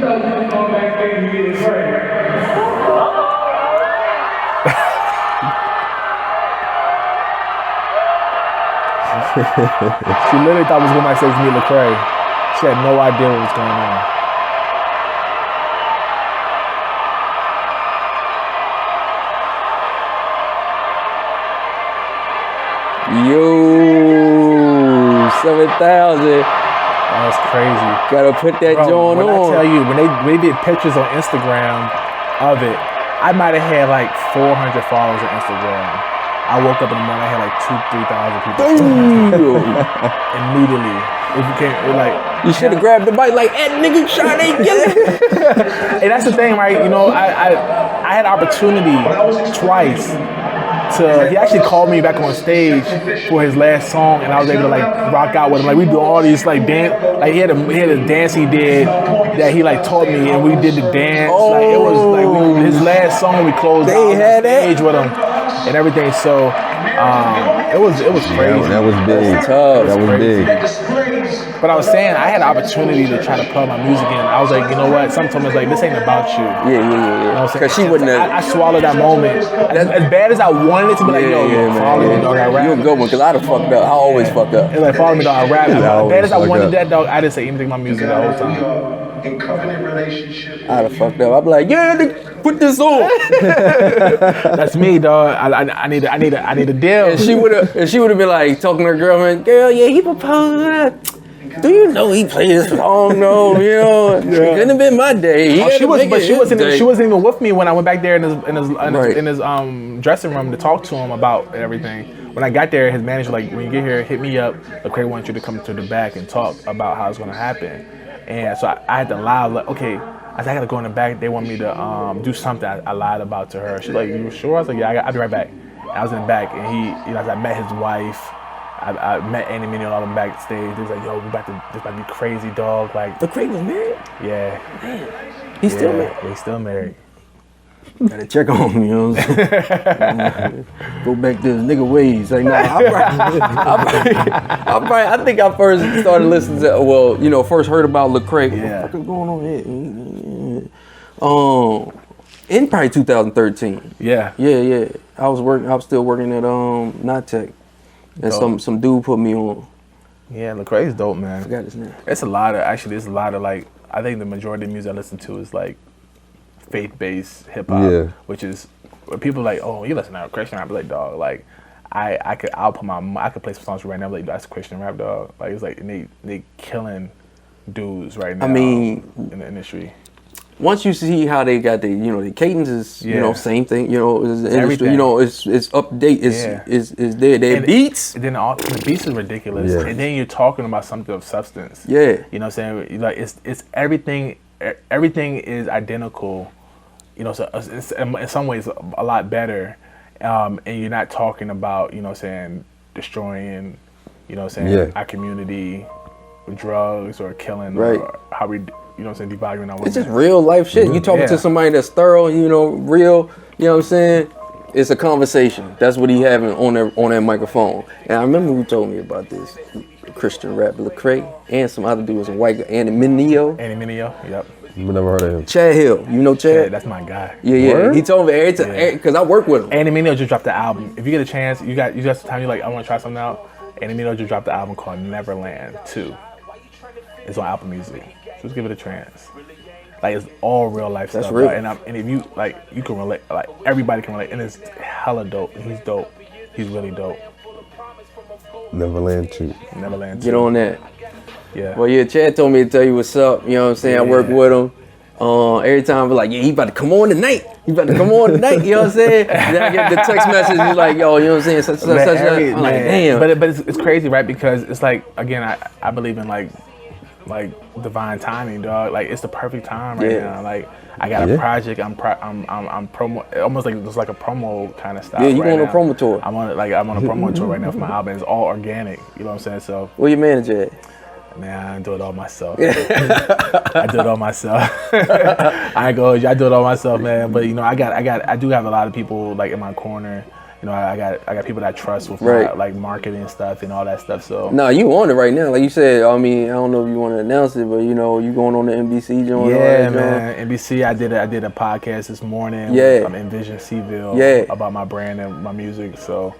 She literally thought it was going to say to me, Lecrae. She had no idea what was going on. Yo, 7,000. That's crazy. Gotta put that joint on. I tell you, when they did pictures on Instagram of it, I might have had like 400 followers on Instagram. I woke up in the morning, I had like 2,000-3,000 people. Immediately. If you can't, you should have grabbed the mic like, "That nigga Shad ain't killing." And that's the thing, right? You know, I had opportunity twice to. He actually called me back on stage for his last song, and I was able to like rock out with him. Like we do all these like dance. Like he had a dance he did that he like taught me, and we did the dance. Like it was like his last song. We closed out on stage with him and everything. So it was crazy. That was big. Tough. That was big. But I was saying I had an opportunity to try to plug my music in. I was like, you know what? Sometimes like this ain't about you. Yeah. Because she wouldn't have. I swallowed that moment. As bad as I wanted it to be, like, yo, follow me, dog. I rap. You a good one, because I'd have fucked up. I always fuck up. It's like, follow me, dog. I rap. As bad as I wanted up. that, dog, I didn't say anything about music the whole time. I'd have fucked up. I'd be like, yeah, nigga, put this on. That's me, dog. I need a deal. And she would have been like talking to her girlfriend, girl, yeah, he proposed. Do you know he played this song? No, you know, couldn't have been my day. She wasn't even with me when I went back there in his dressing room to talk to him about everything. When I got there, his manager like, when you get here, hit me up. Lecrae wants you to come to the back and talk about how it's gonna happen. And so I had to lie, like, okay. I said, I gotta go in the back. They want me to do something I lied about to her. She's like, you sure? I was like, yeah, I'll be right back. And I was in the back, and I met his wife. I met Annie Minnie and all them backstage. They was like, yo, this about to be crazy, dog. Like, Lecrae was married? Yeah. Man, he's still married? He's still married. Gotta check on him, you know what I'm saying? Go back to his nigga ways. Like, nah, I think I first started listening to, first heard about Lecrae. Yeah. What the fuck is going on here? In probably 2013. Yeah. Yeah. I was still working at Notech. And some dude put me on. Yeah, Lecrae's dope, man. I forgot his name. There's a lot of like, I think the majority of the music I listen to is like faith-based hip-hop, which is, where people like, oh, you listen to Christian rap, like, dog, like, I could play some songs right now, like, that's Christian rap, dog. Like, it's like, they killing dudes right now. I mean, in the industry. Once you see how they got the cadences, same thing, is the industry, everything. It's up to date, it's there. Their beats. And then the beats is ridiculous. Yeah. And then you're talking about something of substance. Yeah. You know what I'm saying? Like, it's everything is identical, so it's in some ways a lot better. And you're not talking about, destroying, our community with drugs or killing, right, or how we, devaluing our women. It's just real life shit. You talking to somebody that's thorough, real, you know what I'm saying? It's a conversation. That's what he having on that microphone. And I remember who told me about this. Christian rap, Lecrae, and some other dude was a white guy, Annie Mineo, yep. Never heard of him. Chad Hill, you know Chad? That's my guy. Yeah. Word? He told me every time, because I work with him. Annie Mineo just dropped the album. If you get a chance, you got some time, you're like, I want to try something out. Annie Mineo just dropped the album called Neverland 2. It's on Apple Music. Just give it a chance. Like, it's all real life That's stuff. real. Right? And if you you can relate. Like, everybody can relate. And it's hella dope. He's dope. He's really dope. Neverland 2. Neverland 2. Get on that. Yeah. Well, yeah, Chad told me to tell you what's up. You know what I'm saying? I work with him. Every time I be like, yeah, he about to come on tonight. You know what I'm saying? Then I get the text message, he's like, yo, you know what I'm saying? Such. I'm like, damn. But it's crazy, right? Because it's like, again, I believe in like divine timing, dog. Like, it's the perfect time right now. Like, I got a project. I'm promo, almost like just like a promo kind of style. Yeah, you right on a now. promo tour. I'm on a promo tour right now for my album. It's all organic. You know what I'm saying? So Where your manager at? man, I do it all myself. I do it all myself. I ain't gonna hold you. I do it all myself, man. But I do have a lot of people like in my corner. I got people that I trust with my, like, marketing stuff and all that stuff. So no, you on it right now. Like you said, I mean, I don't know if you want to announce it, but you going on the NBC joint. Yeah, man. NBC. I did a podcast this morning. Yeah. With, Envision Seville. Yeah. About my brand and my music. So,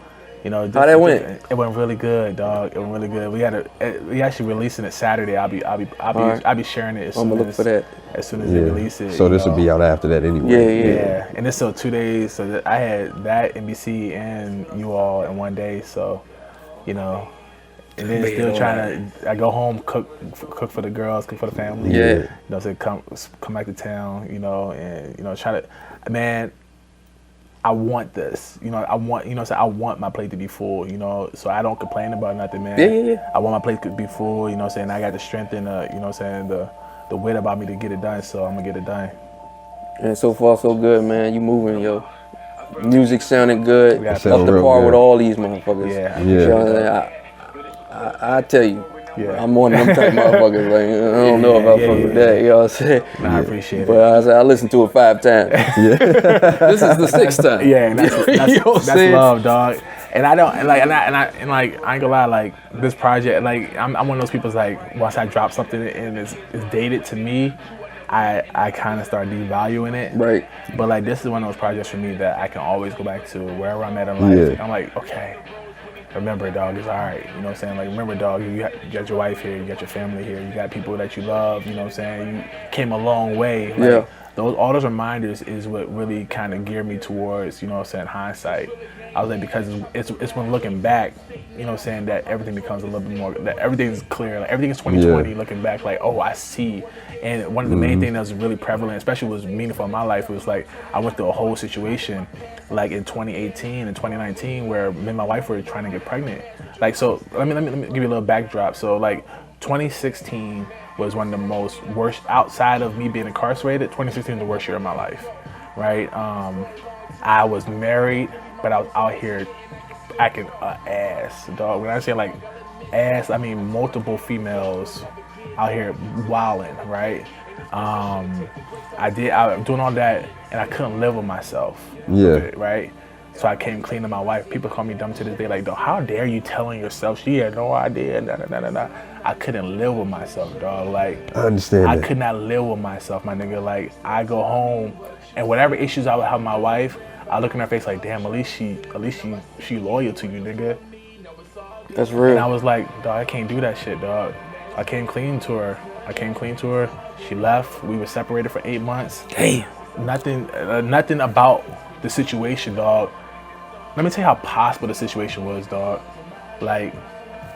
how that went? It went really good, dog. It went really good. We actually releasing it Saturday. I'll be sharing it as soon as they release it. So this will be out after that anyway. Yeah. And it's still 2 days. So I had that, NBC, and you all in one day. So, and then still trying to. I go home, cook for the girls, cook for the family. Yeah. So come back to town. And try to. Man, I want this, you know. I want, you know, I want my plate to be full, you know. So I don't complain about nothing, man. Yeah. I want my plate to be full, you know. Saying I got the strength and you know, saying the wit about me to get it done. So I'm gonna get it done. And so far so good, man. You moving, yo. Music sounded good. Yeah, Up sound to real par good. with all these motherfuckers. Yeah. You know what I'm saying? I tell you. Yeah. I'm one of them type motherfuckers. Like, I don't know if I fuck with that. You know what I'm saying? Nah, I appreciate it. But I listened to it 5 times. This is the 6th time. Yeah, and that's You know what I'm that's saying? love, dog. And I don't and like and I ain't gonna lie, like this project, like I'm one of those people's like once I drop something and it's dated to me, I kind of start devaluing it. Right. But like this is one of those projects for me that I can always go back to wherever I'm at in life. Yeah. I'm like, okay, remember, dog, it's all right. You know what I'm saying? Like, remember, dog, you got your wife here, you got your family here, you got people that you love. You know what I'm saying? You came a long way. Like, Yeah. all those reminders is what really kind of geared me towards, you know what I'm saying, hindsight. I was like, because it's when looking back, you know what I'm saying, that everything becomes a little bit more, that everything's clear. Like, everything is 2020, looking back, like, oh, I see. And one of the main things that was really prevalent, especially was meaningful in my life, was like, I went through a whole situation, like in 2018 and 2019, where me and my wife were trying to get pregnant. Like, so let me give you a little backdrop. So like 2016 was one of the most worst, outside of me being incarcerated, 2016 was the worst year of my life, right? I was married, but I was out here acting ass, dog. When I say like ass, I mean multiple females out here wilding, right? I was doing all that, and I couldn't live with myself. Yeah. Right? So I came clean to my wife. People call me dumb to this day, like, dog, how dare you telling yourself she had no idea, I couldn't live with myself, dog. Like, I understand I that. could not live with myself, my nigga. Like, I go home, and whatever issues I would have with my wife, I look in her face like, damn, at least she loyal to you, nigga. That's real. And I was like, dog, I can't do that shit, dog. I came clean to her. She left. We were separated for 8 months. Damn. Nothing about the situation, dog. Let me tell you how possible the situation was, dog. Like,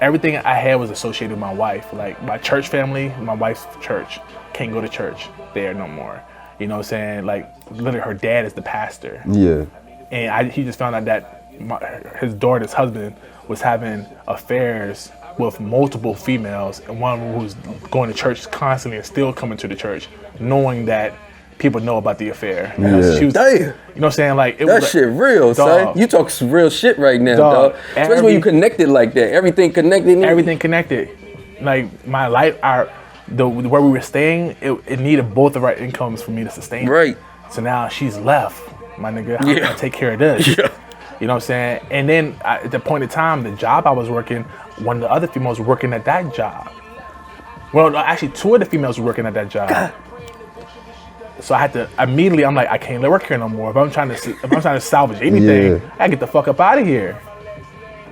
everything I had was associated with my wife. Like, my church family, my wife's church, can't go to church there no more. You know what I'm saying? Like, literally, her dad is the pastor. Yeah. And he just found out that his daughter's husband was having affairs with multiple females, and one who's going to church constantly and still coming to the church, knowing that people know about the affair. Yeah. She was, Damn. you know what I'm saying? Like, it That was shit real, dog. son. You talk some real shit right now, Dog. dog. Especially when you connected like that. Everything connected. everything connected. Like, my life, where we were staying, it needed both of our incomes for me to sustain it. Right. So now she's left, my nigga. I'm gonna take care of this. Yeah. You know what I'm saying? And then at the point in time, the job I was working, one of the other females was working at that job. Well, actually, 2 of the females were working at that job. God. So I had to immediately. I'm like, I can't work here no more. If I'm trying to salvage anything, Yeah. I get the fuck up out of here.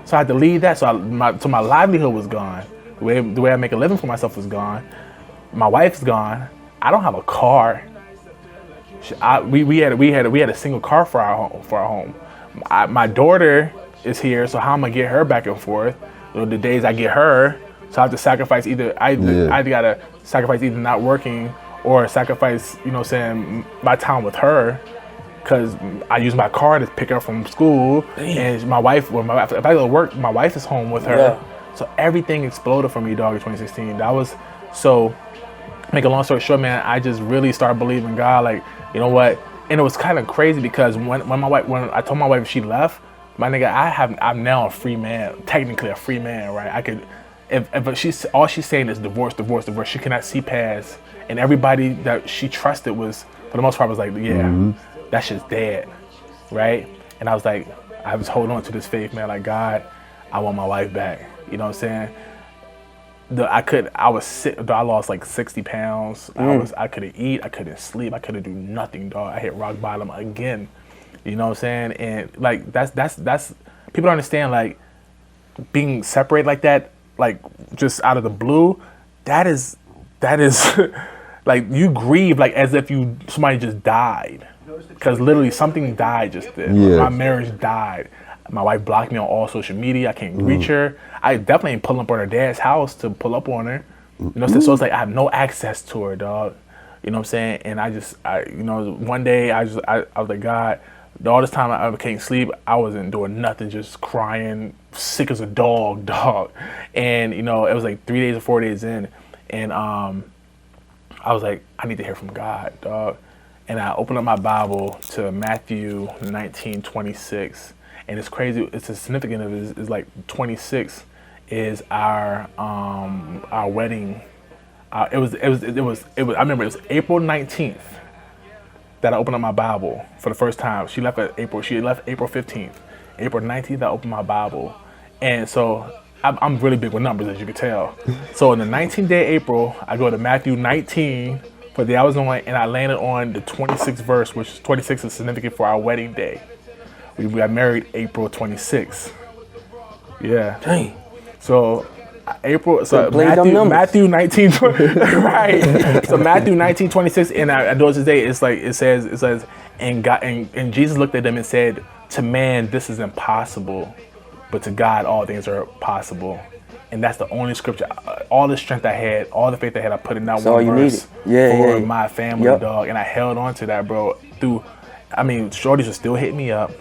So I had to leave that. So my livelihood was gone. The way I make a living for myself was gone. My wife's gone. I don't have a car. We had a single car for our home. My daughter is here, so how am I get her back and forth? The days I get her, so I have to sacrifice I gotta sacrifice either not working or sacrifice, you know what I'm saying, my time with her, because I use my car to pick her up from school. And my wife, if I go to work, my wife is home with her. Yeah. So everything exploded for me, dog, in 2016. Make a long story short, man, I just really started believing God, like, you know what? And it was kind of crazy because when I told my wife she left, my nigga, I'm now a free man, technically a free man, right? I could, if all she's saying is divorce. She cannot see past, and everybody that she trusted was, for the most part, was like, yeah, that shit's dead, right? And I was like, I was holding on to this faith, man, like, God, I want my wife back. You know what I'm saying? I was sick, I lost like 60 pounds. I couldn't eat, I couldn't sleep, I couldn't do nothing, dog. I hit rock bottom again. You know what I'm saying? And like that's people don't understand, like, being separated like that, like just out of the blue, that is like, you grieve like as if somebody just died. Because literally something died just then. Yeah. My marriage died. My wife blocked me on all social media. I can't reach her. I definitely ain't pulling up on her dad's house to pull up on her. You know what I'm saying? So it's like I have no access to her, dog. You know what I'm saying? And one day I was like, God, All this time I can't sleep. I wasn't doing nothing, just crying, sick as a dog. And it was like 3 days or 4 days in, and I was like, I need to hear from God, dog. And I opened up my Bible to Matthew 19:26, and it's crazy. It's as significant of it is like 26 is our wedding. It was. I remember it was April 19th that I opened up my Bible for the first time. She left April 15th. April 19th, I opened my Bible. And so I'm really big with numbers, as you can tell. So in the 19th day of April, I go to Matthew 19 for the hours on, and I landed on the 26th verse, which 26 is significant for our wedding day. We got married April 26th. Yeah. Dang. So Matthew 19, right? So Matthew 19:26, and I know this day. It says, and God and Jesus looked at them and said, "To man, this is impossible, but to God, all things are possible." And that's the only scripture. All the strength I had, all the faith I had, I put in that one verse for my family, dog. And I held on to that, bro. Shorties were still hitting me up.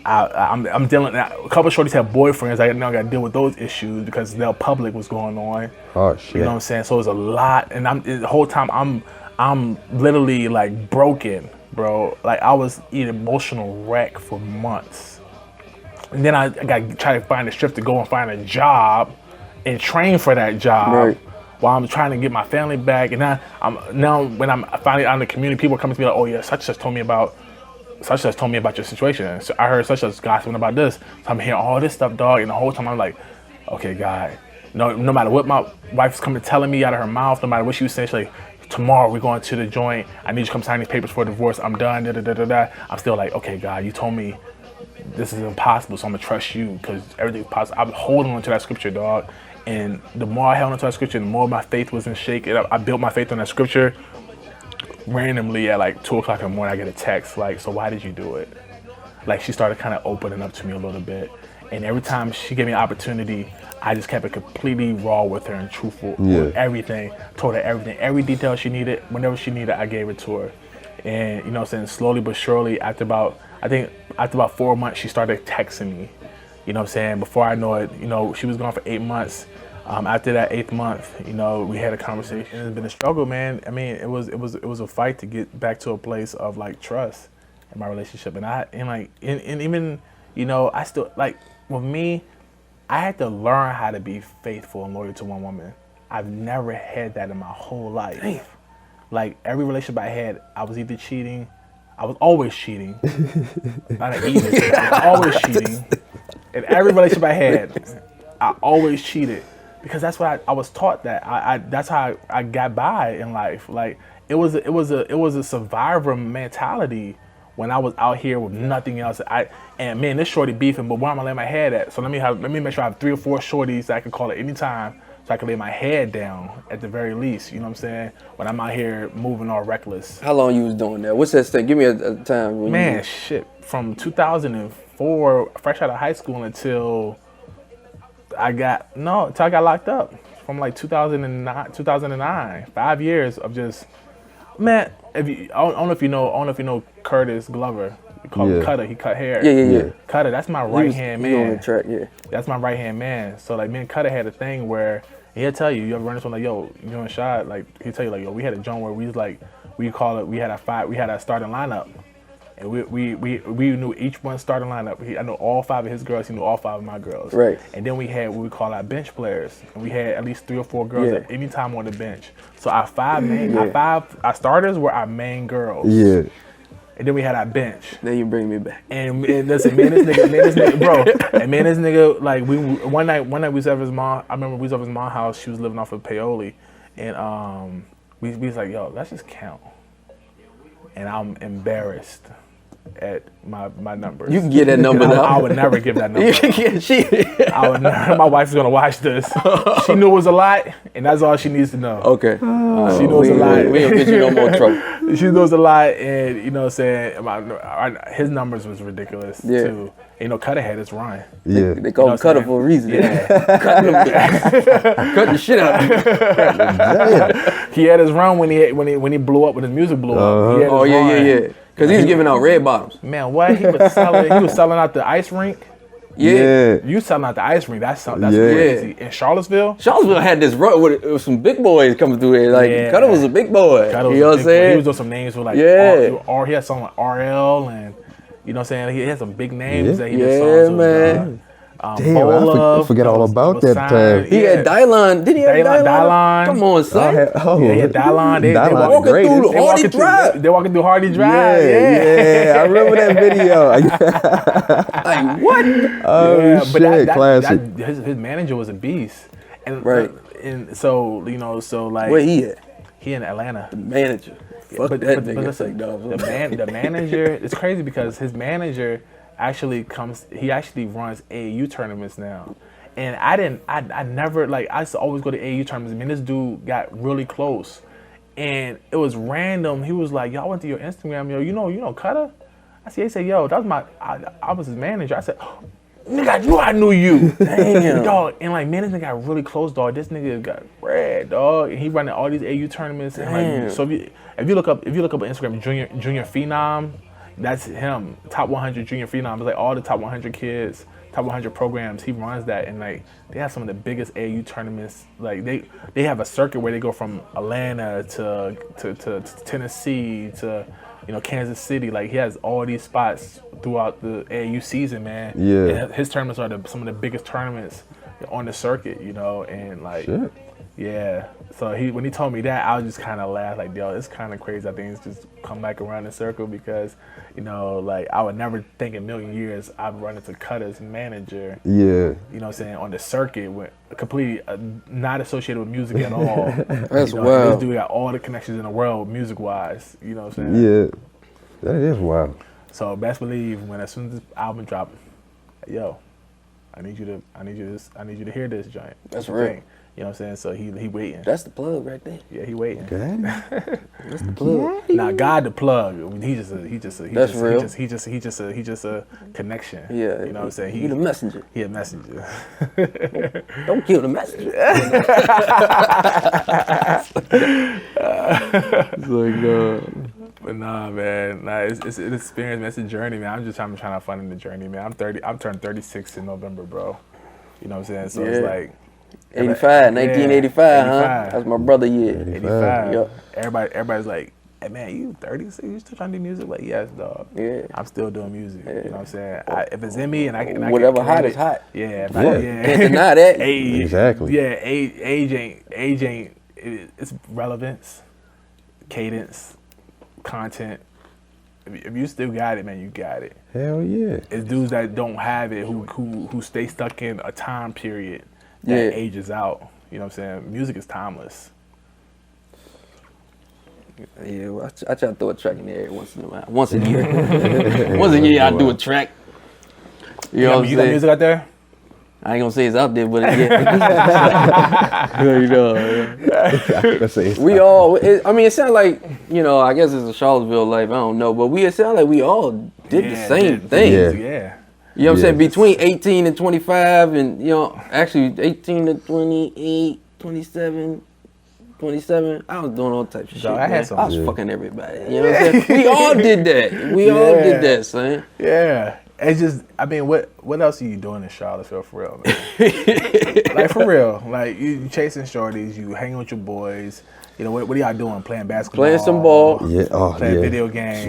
I'm dealing. A couple of shorties have boyfriends. I now got to deal with those issues because their public was going on. Oh shit! You know what I'm saying? So it's a lot, and the whole time I'm literally like broken, bro. Like I was an emotional wreck for months, and then I got to try to find the strength to go and find a job and train for that job. Right. While I'm trying to get my family back, and now when I'm finally out in the community, people are coming to me like, "Oh yeah, such told me about your situation. So I heard such gossiping about this." So I'm hearing all this stuff, dog, and the whole time I'm like, okay, God, no matter what my wife's coming telling me out of her mouth, no matter what she was saying, she's like, tomorrow we're going to the joint. I need you to come sign these papers for a divorce. I'm done. I'm still like, okay, God, you told me this is impossible, so I'm gonna trust you because everything's possible. I'm holding on to that scripture, dog. And the more I held on to that scripture, the more my faith was in shake. I built my faith on that scripture. Randomly at like 2 o'clock in the morning, I get a text like, "So why did you do it?" Like she started kind of opening up to me a little bit, and every time she gave me an opportunity, I just kept it completely raw with her and truthful with everything. Told her everything, every detail she needed. Whenever she needed, I gave it to her. And slowly but surely, after about 4 months, she started texting me. Before I know it, she was gone for 8 months. After that 8th month, we had a conversation. It's been a struggle, man. I mean, it was a fight to get back to a place of like trust in my relationship. And even I still like with me, I had to learn how to be faithful and loyal to one woman. I've never had that in my whole life. Damn. Like every relationship I had, I was either cheating. I was always cheating. Not an either. I was always cheating. In every relationship I had, I always cheated. Because that's what I was taught that that's how I got by in life. Like it was a survivor mentality when I was out here with nothing else. This shorty beefing, but where am I laying my head at? So let me make sure I have 3 or 4 shorties that I can call at any time, so I can lay my head down at the very least. You know what I'm saying? When I'm out here moving all reckless. How long you was doing that? What's that thing? Give me a time. From 2004, fresh out of high school until I got locked up from like 2009. 5 years of just, man. I don't know if you know Curtis Glover. We call him Cutter. He cut hair. Yeah. Cutter. That's my right hand man. He on the track, yeah. That's my right hand man. So like me and Cutter had a thing where he'll tell you ever run this one like, yo, you and Shad, like he'll tell you like, yo, we had a joint where we was like, we had a starting lineup. And we knew each one starting lineup. I know all 5 of his girls. He knew all 5 of my girls. Right. And then we had what we call our bench players. And we had at least 3 or 4 girls at any time on the bench. So our 5 our starters were our main girls. Yeah. And then we had our bench. Then you bring me back. And listen, this nigga, bro. And this nigga, like one night we was at his mom. I remember we was at his mom's house. She was living off of Paoli, and we was like, yo, let's just count. And I'm embarrassed at my numbers. You can get that number though. I would never give that number. I would never. My wife's gonna watch this. She knew it was a lot, and that's all she needs to know. Okay. She knows a lot. We don't get you no more trouble. She knows a lot, and you know what I'm saying? His numbers was ridiculous too. Cutter had his run. Yeah. They call him Cutter for a reason. Yeah. Cut the shit out of him. He had his run when he blew up, when his music blew up. He had his run. Cause he was giving out red bottoms. Man, what he was selling? He was selling out the ice rink. Yeah. You selling out the ice rink? That's crazy. In Charlottesville Had this run with some big boys coming through here. Like Cutter was a big boy. You know what I'm saying? He was doing some names with like he had something like RL and you know what I'm saying. He had some big names that he did songs with. Man. Damn, I forget all about that time. He had Dylon. Did he have Dylon? Come on, son. He had Dylon. They walking through Hardy Drive. They walking through Hardy Drive. Yeah, I remember that video. Like what? Oh shit, classic. His manager was a beast. And, right. And so you know, so like where he at? He in Atlanta. The manager. But listen, the manager. It's crazy because his manager actually runs AAU tournaments now. And I never, like, I used to always go to AAU tournaments. I mean, this dude got really close. And it was random. He was like, yo, I went to your Instagram, yo, you know Cutter? I said, he said, yo, that was I was his manager. I said, oh, nigga, I knew you. Damn. Dog, and like, management got really close, dog. This nigga got red, dog. And he running all these AAU tournaments. And like, so if you look up on Instagram, Junior Phenom, that's him. Top 100 Junior Phenom. It's like all the top 100 kids, top 100 programs. He runs that, and like they have some of the biggest AAU tournaments. Like they have a circuit where they go from Atlanta to Tennessee to Kansas City. Like he has all these spots throughout the AAU season, man. Yeah. And his tournaments are some of the biggest tournaments on the circuit, and like. Shit. Yeah, so when he told me that, I was just kind of laugh like, yo, it's kind of crazy. I think it's just come back around in circle because, like I would never think in a million years I'd run into Cutter's manager. Yeah. You know what I'm saying, on the circuit with completely not associated with music at all. That's wild. This dude got all the connections in the world music-wise. You know what I'm saying? Yeah, that is wild. So best believe as soon as this album drops, yo, I need you to hear this joint. That's real. You know what I'm saying? So he waiting. That's the plug right there. Yeah, he waiting. That's the plug. Nah, God the plug. He just a connection. Yeah. You know what I'm saying? He the messenger. He a messenger. Don't kill the messenger. It's like But nah, man. Nah, it's an experience, man. It's a journey, man. I'm trying to have fun in the journey, man. I'm turning 36 in November, bro. You know what I'm saying? So it's like 1985, huh? That's my brother year. 85. Yep. Everybody's like, hey, man, you 36? You still trying to do music? Like, yes, dog. Yeah. I'm still doing music. Yeah. You know what I'm saying? If it's in me and I can whatever hot is hot. Yeah. Can't deny that. Exactly. Yeah. Age ain't. It's relevance, cadence, content. If you still got it, man, you got it. Hell yeah. It's dudes that don't have it who stay stuck in a time period that ages out. You know what I'm saying? Music is timeless. Yeah, well, I try to throw a track in there once in a while. Once a year. Once a year, I do a track. You know what I'm saying? You got music out there? I ain't gonna say it's out there, but yeah. We all, it sounds like, I guess it's a Charlottesville life, I don't know, but it sounds like we all did the same thing. Yeah. You know what I'm saying? Between 18 and 25 and, actually 18 to 28, 27, I was doing all types of shit. I was fucking everybody. You know what I'm saying? We all did that. We all did that, son. Yeah. It's just, what else are you doing in Charlottesville for real, man? Like, for real. Like, you chasing shorties, you hanging with your boys. What are y'all doing? Playing basketball? Playing some ball. Yeah. Playing video games.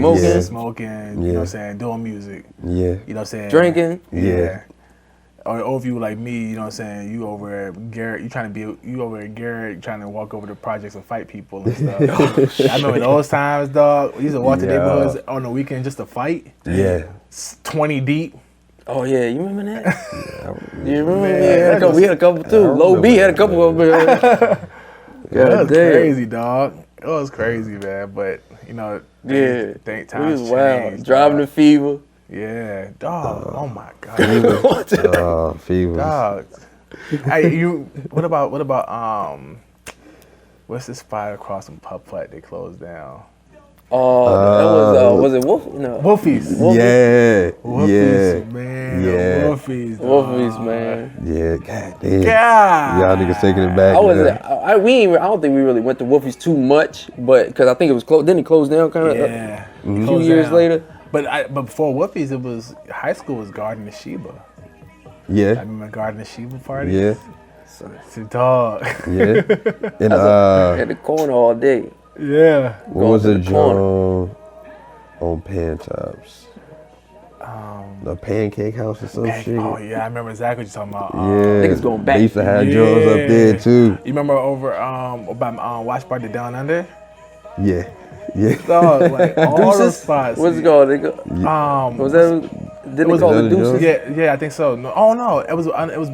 Smoking. You know what I'm saying? Doing music. Yeah. You know what I'm saying? Drinking. Yeah. Or if you like me, you know what I'm saying, you over at Garrett, you over at Garrett trying to walk over to projects and fight people and stuff. I remember those times, dog. We used to walk to neighborhoods on the weekend just to fight. Yeah. 20 deep. Oh yeah, you remember that? You remember? Yeah, we had a couple too. Low B had a couple of them. That was crazy, dog. It was crazy, man. But think times was wild. changed. Driving the Fever. Yeah, dog. Oh my God. Fever. Dog. Hey, what about what's this spot across from Putt Putt they closed down? That was it Wolf? No. Wolfies. Yeah. Wolfies, man. Yeah. Wolfies, dog. Wolfies, man. Yeah. God damn. God. Y'all niggas taking it back. I was. man. I don't think we really went to Wolfies too much, but because I think it was closed. Didn't it close down kind of Yeah. a few years later? But before Wolfies, it was high school was Garden of Sheba. I Yeah. remember Garden of Sheba parties. Yeah. So dog. Yeah. And At the corner all day. Yeah. what was to the the corner. joint on Pantops? The Pancake House or some shit. Oh yeah, I remember exactly what you're talking about. Yeah. Niggas going back. They used to have joints up there too. You remember over by Watch Party Down Under? Yeah. Yeah. Dog, like all the Deuces? spots. What's it called? Was that? Didn't they call it Johnny Deuces? Jones? Yeah, I think so. No, oh no, it was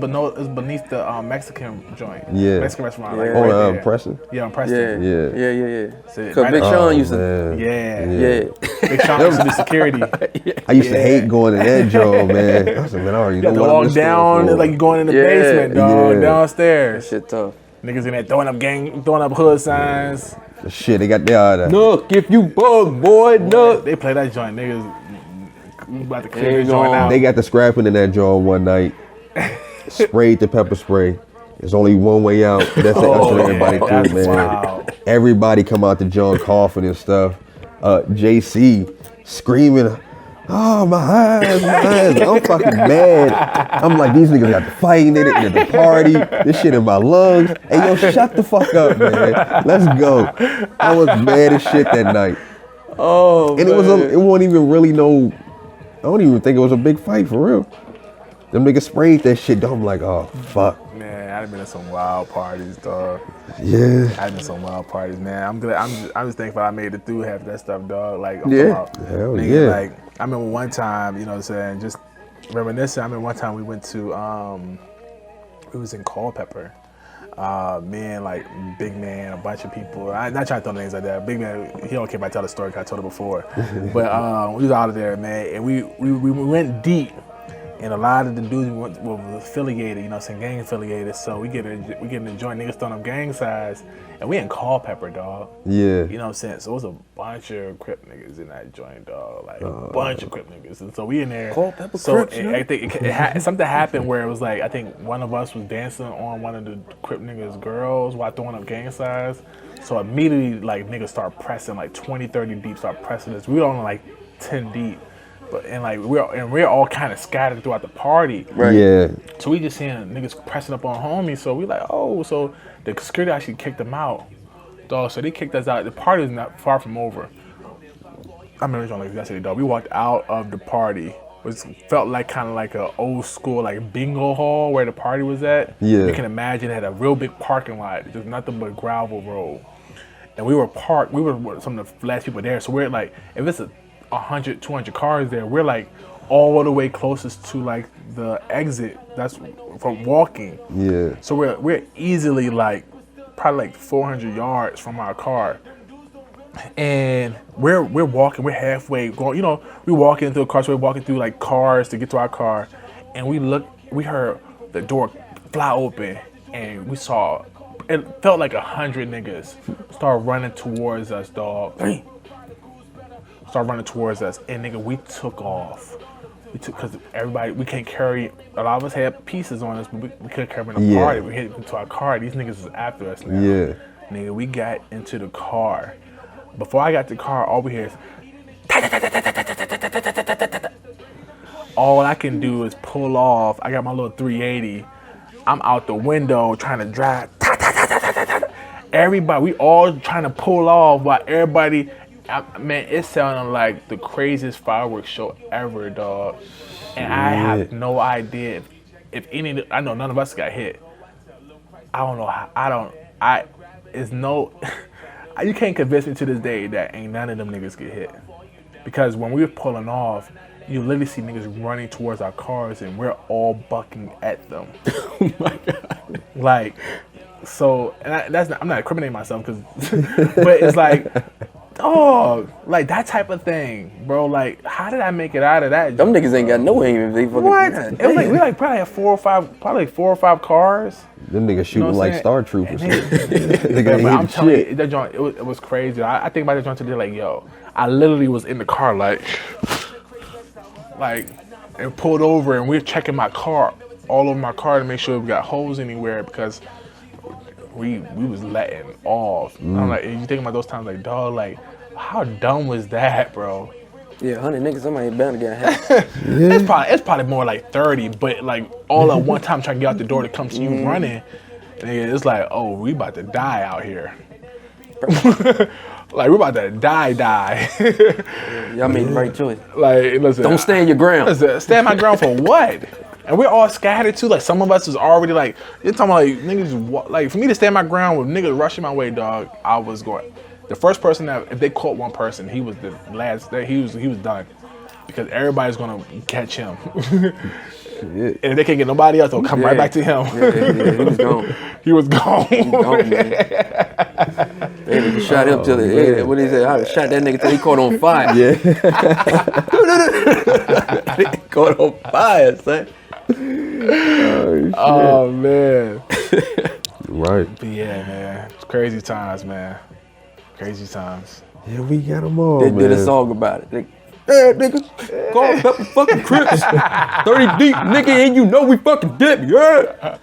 beneath the Mexican joint. Yeah. Mexican restaurant. Like, Yeah. right On there. Preston? Yeah, on Yeah, Preston. yeah. So, Cause right Big there. Sean used to. Man. Yeah. Yeah. Big Sean used to be security. I used to hate going to that joint, man. I was like, man, I already You know have to what I'm in walk store down, for. like you going in the Yeah, basement, dog, yeah. downstairs. Shit tough. Niggas in there throwing up hood signs. Shit, they got their Look, if you bug, boy, look. They play that joint, niggas. We about to There clear you the joint go. out. They got the scrapping in that joint one night. Sprayed the pepper spray. There's only one way out. That's to usher everybody that's through, man. wild. Everybody come out the joint coughing and stuff. JC screaming, oh, my eyes. I'm fucking mad. I'm like, these niggas got the fighting in it at the party. This shit in my lungs. Hey, yo, shut the fuck up, man. Let's go. I was mad as shit that night. Oh, And it wasn't even really no, I don't even think it was a big fight for real. Them niggas sprayed that shit. I'm like, oh, fuck. Man, I've been in some wild parties, dog. Yeah. I've been in some wild parties, man. I'm glad. I'm just thankful I made it through half that stuff, dog. Like, I'm Yeah. talking about, Hell nigga, yeah. Like, I remember one time, you know what I'm saying, just reminiscing. I remember one time we went to, we was in Culpeper. Me and like Big Man, a bunch of people. I'm not trying to throw names like that. Big Man, he don't care if I tell the story because I told it before. But we was out of there, man, and we went deep. And a lot of the dudes were affiliated, you know, some gang affiliated. So we get in the joint, niggas throwing up gang signs, and we in Culpeper, dog. Yeah. You know what I'm saying? So it was a bunch of Crip niggas in that joint, dog. Like a bunch of Crip niggas. And so we in there. Culpeper So Crips, I think something happened where it was like, I think one of us was dancing on one of the Crip niggas' girls while throwing up gang signs. So immediately, like, niggas start pressing, like 20, 30 deep start pressing us. We were only like 10 deep. But, and like we're all kind of scattered throughout the party. Right. Yeah. So we just seeing niggas pressing up on homies. So we like, oh, so the security actually kicked them out, dog. So they kicked us out. The party was not far from over. I remember like yesterday, dog. We walked out of the party. It felt like kind of like a old school like bingo hall where the party was at. Yeah. You can imagine it had a real big parking lot, just nothing but gravel road. And we were parked. We were some of the last people there. So we're like, if it's 100, 200 cars there, we're like all the way closest to like the exit. That's from walking. Yeah. So we're easily like probably like 400 yards from our car, and we're walking. We're halfway going. You know, we walking into a car. So we're walking through like cars to get to our car, and we heard the door fly open, and we saw. It felt like 100 niggas start running towards us, dog. Start running towards us, and nigga, we took off. We took, cause everybody, we can't carry. A lot of us had pieces on us, but we couldn't carry them in the party. We hit into our car. These niggas was after us now. Yeah. Nigga, we got into the car. Before I got to the car, all we hear is. All I can do is pull off. I got my little 380. I'm out the window trying to drive. Everybody, we all trying to pull off while everybody. Man, it sounded like the craziest fireworks show ever, dog. And I have no idea if any. I know none of us got hit. I don't know how. It's no. You can't convince me to this day that ain't none of them niggas get hit. Because when we were pulling off, you literally see niggas running towards our cars, and we're all bucking at them. Oh my god! Like, so, and I'm not incriminating myself, but it's like. Oh, like that type of thing, bro. Like, how did I make it out of that? Them niggas ain't got no aim if they fucking. What? God, It was like we probably had four or five cars. Them niggas shooting what I'm like saying? Star Troopers. But Nigga I'm ain't telling shit. you, that joint, it was crazy. I think about that joint today, like, yo, I literally was in the car, like, and pulled over, and we're checking my car, all over my car to make sure we got holes anywhere because we was letting off. I'm like, you think about those times, like, dog, like, how dumb was that, bro? Yeah, 100 niggas, somebody bound to get hacked. It's probably more like 30, but like all at one time trying to get out the door to come to you running, and it's like, oh, we about to die out here. Like, we're about to die. Y'all made the right choice. Like, listen. Don't stand your ground. Listen, stand my ground for what? And we're all scattered too. Like, some of us was already like, you're talking about like niggas, like for me to stand my ground with niggas rushing my way, dog, I was going. The first person that, if they caught one person, he was the last, he was done. Because everybody's gonna catch him. And if they can't get nobody else, they'll come right back to him. Yeah, he was gone. He was gone. Man. They shot him till the head. What did he say? I shot that nigga till he caught on fire. Yeah. Caught on fire, son. Oh, man. Right. But yeah, man. It's crazy times, man. Crazy times. Yeah, we got them all, They man. did a song about it. Yeah, nigga, call pepper fucking Crips. 30 deep, nigga, and you know we fucking dip, yeah.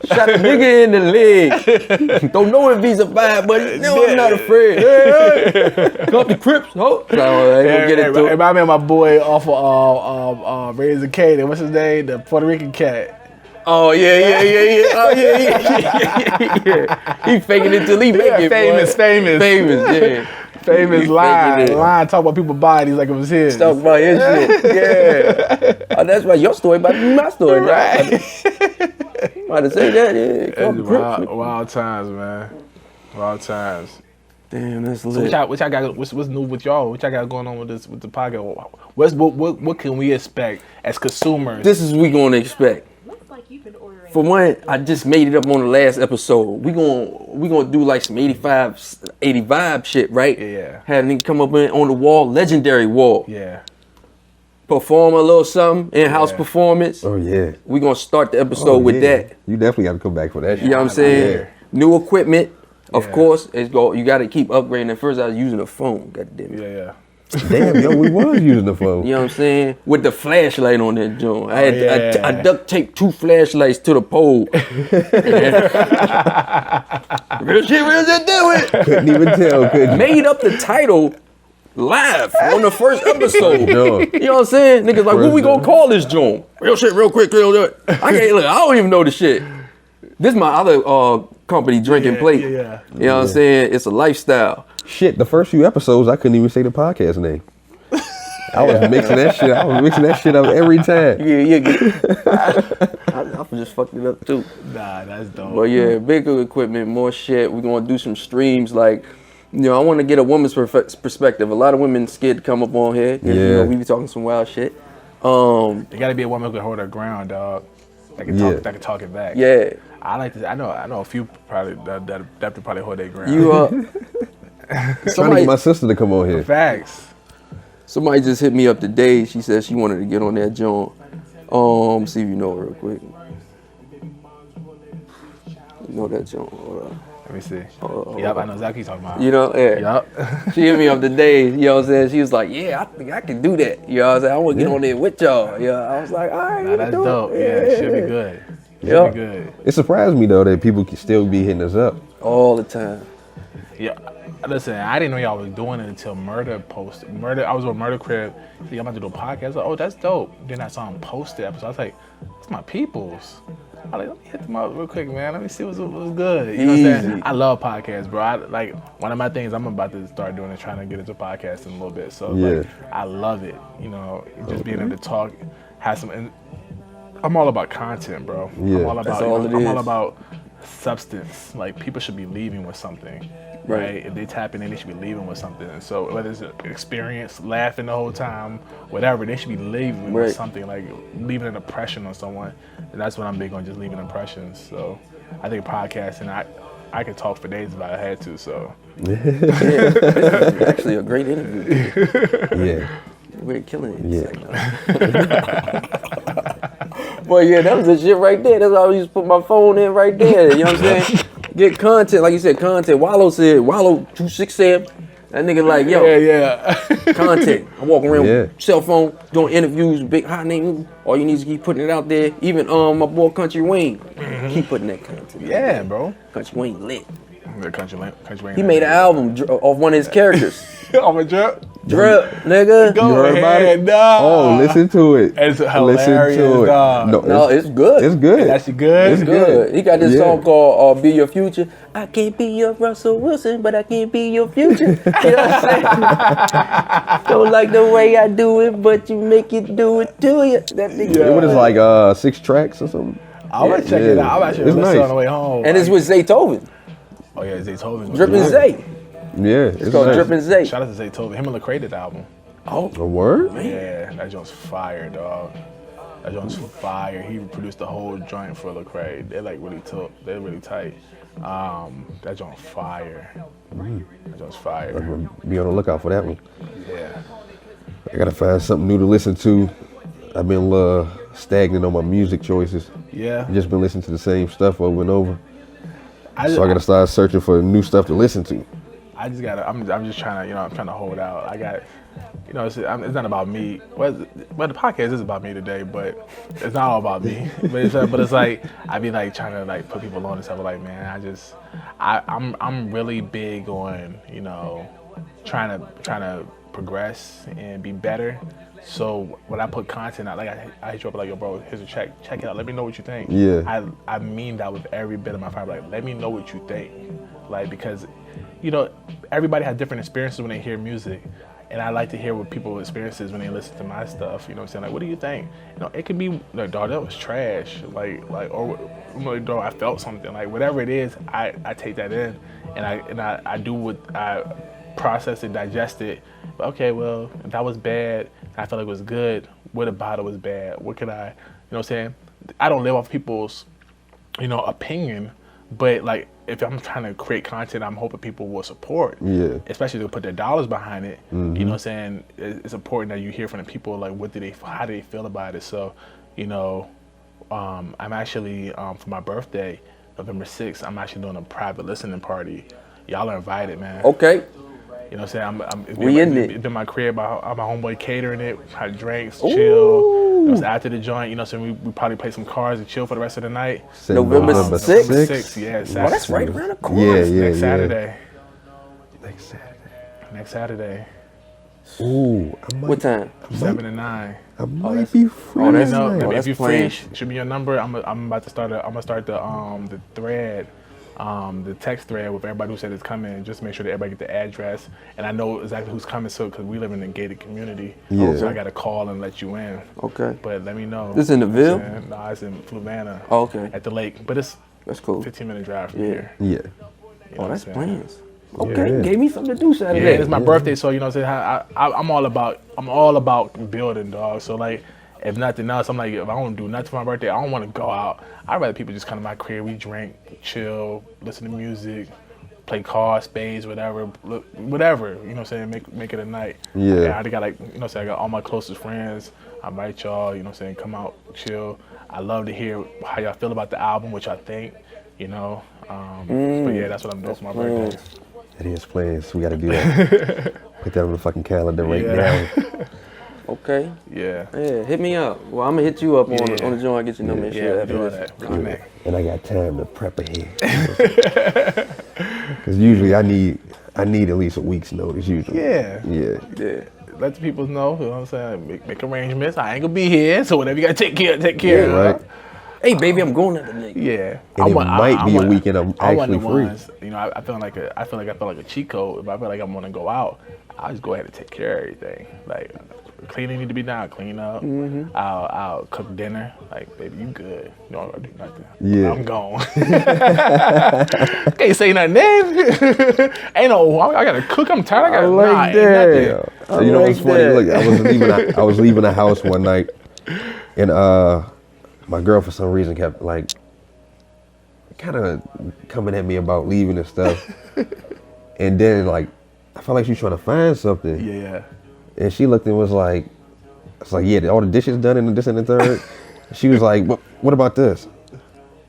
Shot a nigga in the leg. Don't know if he's a vibe, but no, I'm not afraid. Hey. Call the Crips, ho. So I ain't gonna get into it. Remind me of my boy off of Raising Caden. What's his name? The Puerto Rican cat. Oh yeah. Oh yeah. He faking it till he make it. Famous, yeah. Famous He line. faking it. Line talk about people's bodies like it was his. Talk about his shit. Yeah. Oh, that's why your story about to be my story. Right. About to say that, yeah. Call the Crips. Wild times, man. Wild times. Damn, that's So lit. what y'all got? What's new with y'all? What y'all got going on with the podcast? What can we expect as consumers? This is what we gonna expect. Looks like you've been ordering. For one, I just made it up on the last episode. We gonna do like some 80 vibe shit, right? Yeah. Have nigga come up on the wall, legendary wall. Yeah. Perform a little something, in-house performance. Oh, yeah. We gonna start the episode with that. You definitely got to come back for that shit. You know what I'm saying? Yeah. New equipment, of Yeah. course. You gotta keep upgrading. At first, I was using a phone. God damn it. Yeah. Damn, yo, we was using the phone. You know what I'm saying? With the flashlight on that joint. yeah. I duct taped 2 flashlights to the pole. Real shit, do it. Couldn't even tell, could you? Made up the title live on the first episode. Joint. You know what I'm saying? Niggas like, what we gonna call this joint? Real shit, real quick, real do it. I don't even know the shit. This is my other company, Drink and Play. Yeah. You know what I'm saying? It's a lifestyle. Shit, the first few episodes, I couldn't even say the podcast name. I was mixing that shit. I was mixing that shit up every time. I just fucked it up too. Nah, that's dope. But yeah, bigger equipment, more shit. We're gonna do some streams. Like, you know, I want to get a woman's perspective. A lot of women scared to come up on here. 'Cause, you know, we be talking some wild shit. There gotta be a woman who can hold her ground, dog. That can talk it back. Yeah. I like this. I know a few probably that definitely probably hold their ground. You Trying to somebody, get my sister to come on here. Facts. somebody just hit me up today. She said she wanted to get on that joint. See if you know her real quick. You know that joint. Hold on. Let me see. Yep, I know exactly what you're talking about. You know, yeah. Yep. She hit me up today, you know what I'm saying? She was like, yeah, I think I can do that. You know what I'm saying? I want to get on there with y'all. Yeah, I was like, all right. Nah, that's dope. Yeah, it should be good. Yeah. Should be good. It surprised me, though, that people can still be hitting us up. All the time. Yeah. Listen, I didn't know y'all was doing it until Murder posted. I was on Murder Crib. I'm about to do a podcast. I was like, oh, that's dope. Then I saw him post the episode. I was like, that's my peoples. I was like, let me hit them up real quick, man. Let me see what's good. You know what I'm saying? I love podcasts, bro. One of my things I'm about to start doing is trying to get into podcasting a little bit. So, I love it. You know, just being able to talk, have some. And I'm all about content, bro. Yeah. I'm all about. That's all it I'm is. all about substance. Like, people should be leaving with something. Right? If they tapping in, they should be leaving with something. And so whether it's an experience, laughing the whole time, whatever, they should be leaving with something, like leaving an impression on someone. And that's what I'm big on, just leaving impressions. So I think podcasting, I could talk for days if I had to. So This is actually a great interview. Yeah. We're killing it. Yeah. But yeah, that was the shit right there. That's why I used to put my phone in right there. You know what I'm saying? Get content, like you said, content. Wallow 26 said, that nigga like, yo, content. I'm walking around with cell phone, doing interviews, big hot name. All you need is keep putting it out there. Even my boy Country Wayne, keep putting that content. Yeah, bro. Country Wayne lit. Country Wayne. He made an album off one of his characters. Off a drip? Drip, nigga. Go You heard about ahead, it? dog. Oh, listen to it. It's hilarious, Listen to it. dog. No, it's good. It's good. That's good. It's Good. He got this song called Be Your Future. I can't be your Russell Wilson, but I can be your future. You know what I'm saying? Don't like the way I do it, but you make it do it to you. That nigga. It was like 6 tracks or something. I'm gonna check it out. I'm actually It's listening nice. on the way home. And it's with Zaytoven. Oh yeah, Zaytoven. Drippin' Zay. Yeah, It's called nice. Drippin' Zay. Shout out to Zaytoven. Him and Lecrae did the album. A word? Yeah, that joint's fire, dog. That joint's fire. He produced the whole joint for Lecrae. They're like really tough. They're really tight. That joint fire. That joint's fire. Be on the lookout for that one. Yeah. I gotta find something new to listen to. I've been a little stagnant on my music choices. Yeah. Just been listening to the same stuff over and over. I So I gotta start searching for new stuff to listen to. just gotta. I'm just trying to. I'm trying to hold out. I got. It's not about me. Well, the podcast is about me today, but it's not all about me. But it's like I be like trying to like put people on and stuff. Like, man, I'm really big on trying to progress and be better. So when I put content out, like I hit you up like, yo, bro, here's a check it out. Let me know what you think. Yeah. I mean that with every bit of my fiber. Like, let me know what you think. Like, because everybody has different experiences when they hear music. And I like to hear what people's experiences when they listen to my stuff. You know what I'm saying? Like, what do you think? It could be like, dog, that was trash. Or dog, I felt something. Like, whatever it is, I take that in, and I do what I process it, digest it. But okay, well, if that was bad, I felt like it was good. What about it was bad? What could I? You know what I'm saying? I don't live off people's, opinion. But like, if I'm trying to create content, I'm hoping people will support. Yeah. Especially to put their dollars behind it. Mm-hmm. You know what I'm saying? It's important that you hear from the people, like, how do they feel about it? So, I'm actually, for my birthday, November 6th, I'm actually doing a private listening party. Y'all are invited, man. Okay. You know what I'm saying? It's been my crib, my homeboy catering it, had drinks, Ooh. chill. It was after the joint, so we probably play some cards and chill for the rest of the night. November 6th? Yeah, Saturday. Oh, that's right around the corner. Next Saturday. Next Saturday. Ooh, What time? 7 to 9. I might be free. Oh, that's tonight. If that's you're playing. free, shoot me your number. I'm about to start. I'm gonna start the thread, the text thread with everybody who said it's coming. Just make sure that everybody get the address, and I know exactly who's coming. So, because we live in a gated community, so I gotta call and let you in. Okay. But let me know. This in the Ville? No, it's in Fluvanna. Oh, okay. At the lake, but it's That's cool. 15-minute drive from Yeah. here. Yeah. You know Oh, what that's I'm saying? plans. Okay, Yeah. gave me something to do Yeah, Saturday. it's my birthday, so you know what I'm saying. I'm all about building, dog. So like, if nothing else, I'm like, if I don't do nothing for my birthday, I don't want to go out. I'd rather people just come to my crib, we drink, chill, listen to music, play cards, spades, whatever. You know what I'm saying. Make it a night. Yeah. I got I got all my closest friends. I invite y'all. You know what I'm saying. Come out, chill. I love to hear how y'all feel about the album, what y'all think. But yeah, that's what I'm doing for my birthday. It is plans. We gotta do that. Put that on the fucking calendar right now. Okay. Yeah. Yeah, hit me up. Well, I'm gonna hit you up on the joint, get your number and shit. Yeah, after do all this. that. Connect. And I got time to prep ahead. Because usually I need at least a week's notice. Usually. Yeah. Yeah. Let the people know, you know what I'm saying? Make arrangements. I ain't gonna be here, so whatever you gotta take care. Yeah, right. Hey, baby, I'm going at the nigga. Yeah. And it might be a weekend I'm actually free. I feel like a cheat code. If I feel like I'm gonna go out, I'll just go ahead and take care of everything. Like, cleaning need to be done, I'll clean up. Mm-hmm. I'll cook dinner. Like, baby, you good. You don't gotta do nothing. Yeah. I'm gone. Can't say nothing then. Ain't no, I gotta cook. I'm tired. I like that. So you know what's funny? Look, I was leaving the house one night, and my girl for some reason kept like kind of coming at me about leaving and stuff, and then like I felt like she was trying to find something. Yeah. And she looked and was like, "It's like, yeah, all the dishes done and this and the third." She was like, what about this?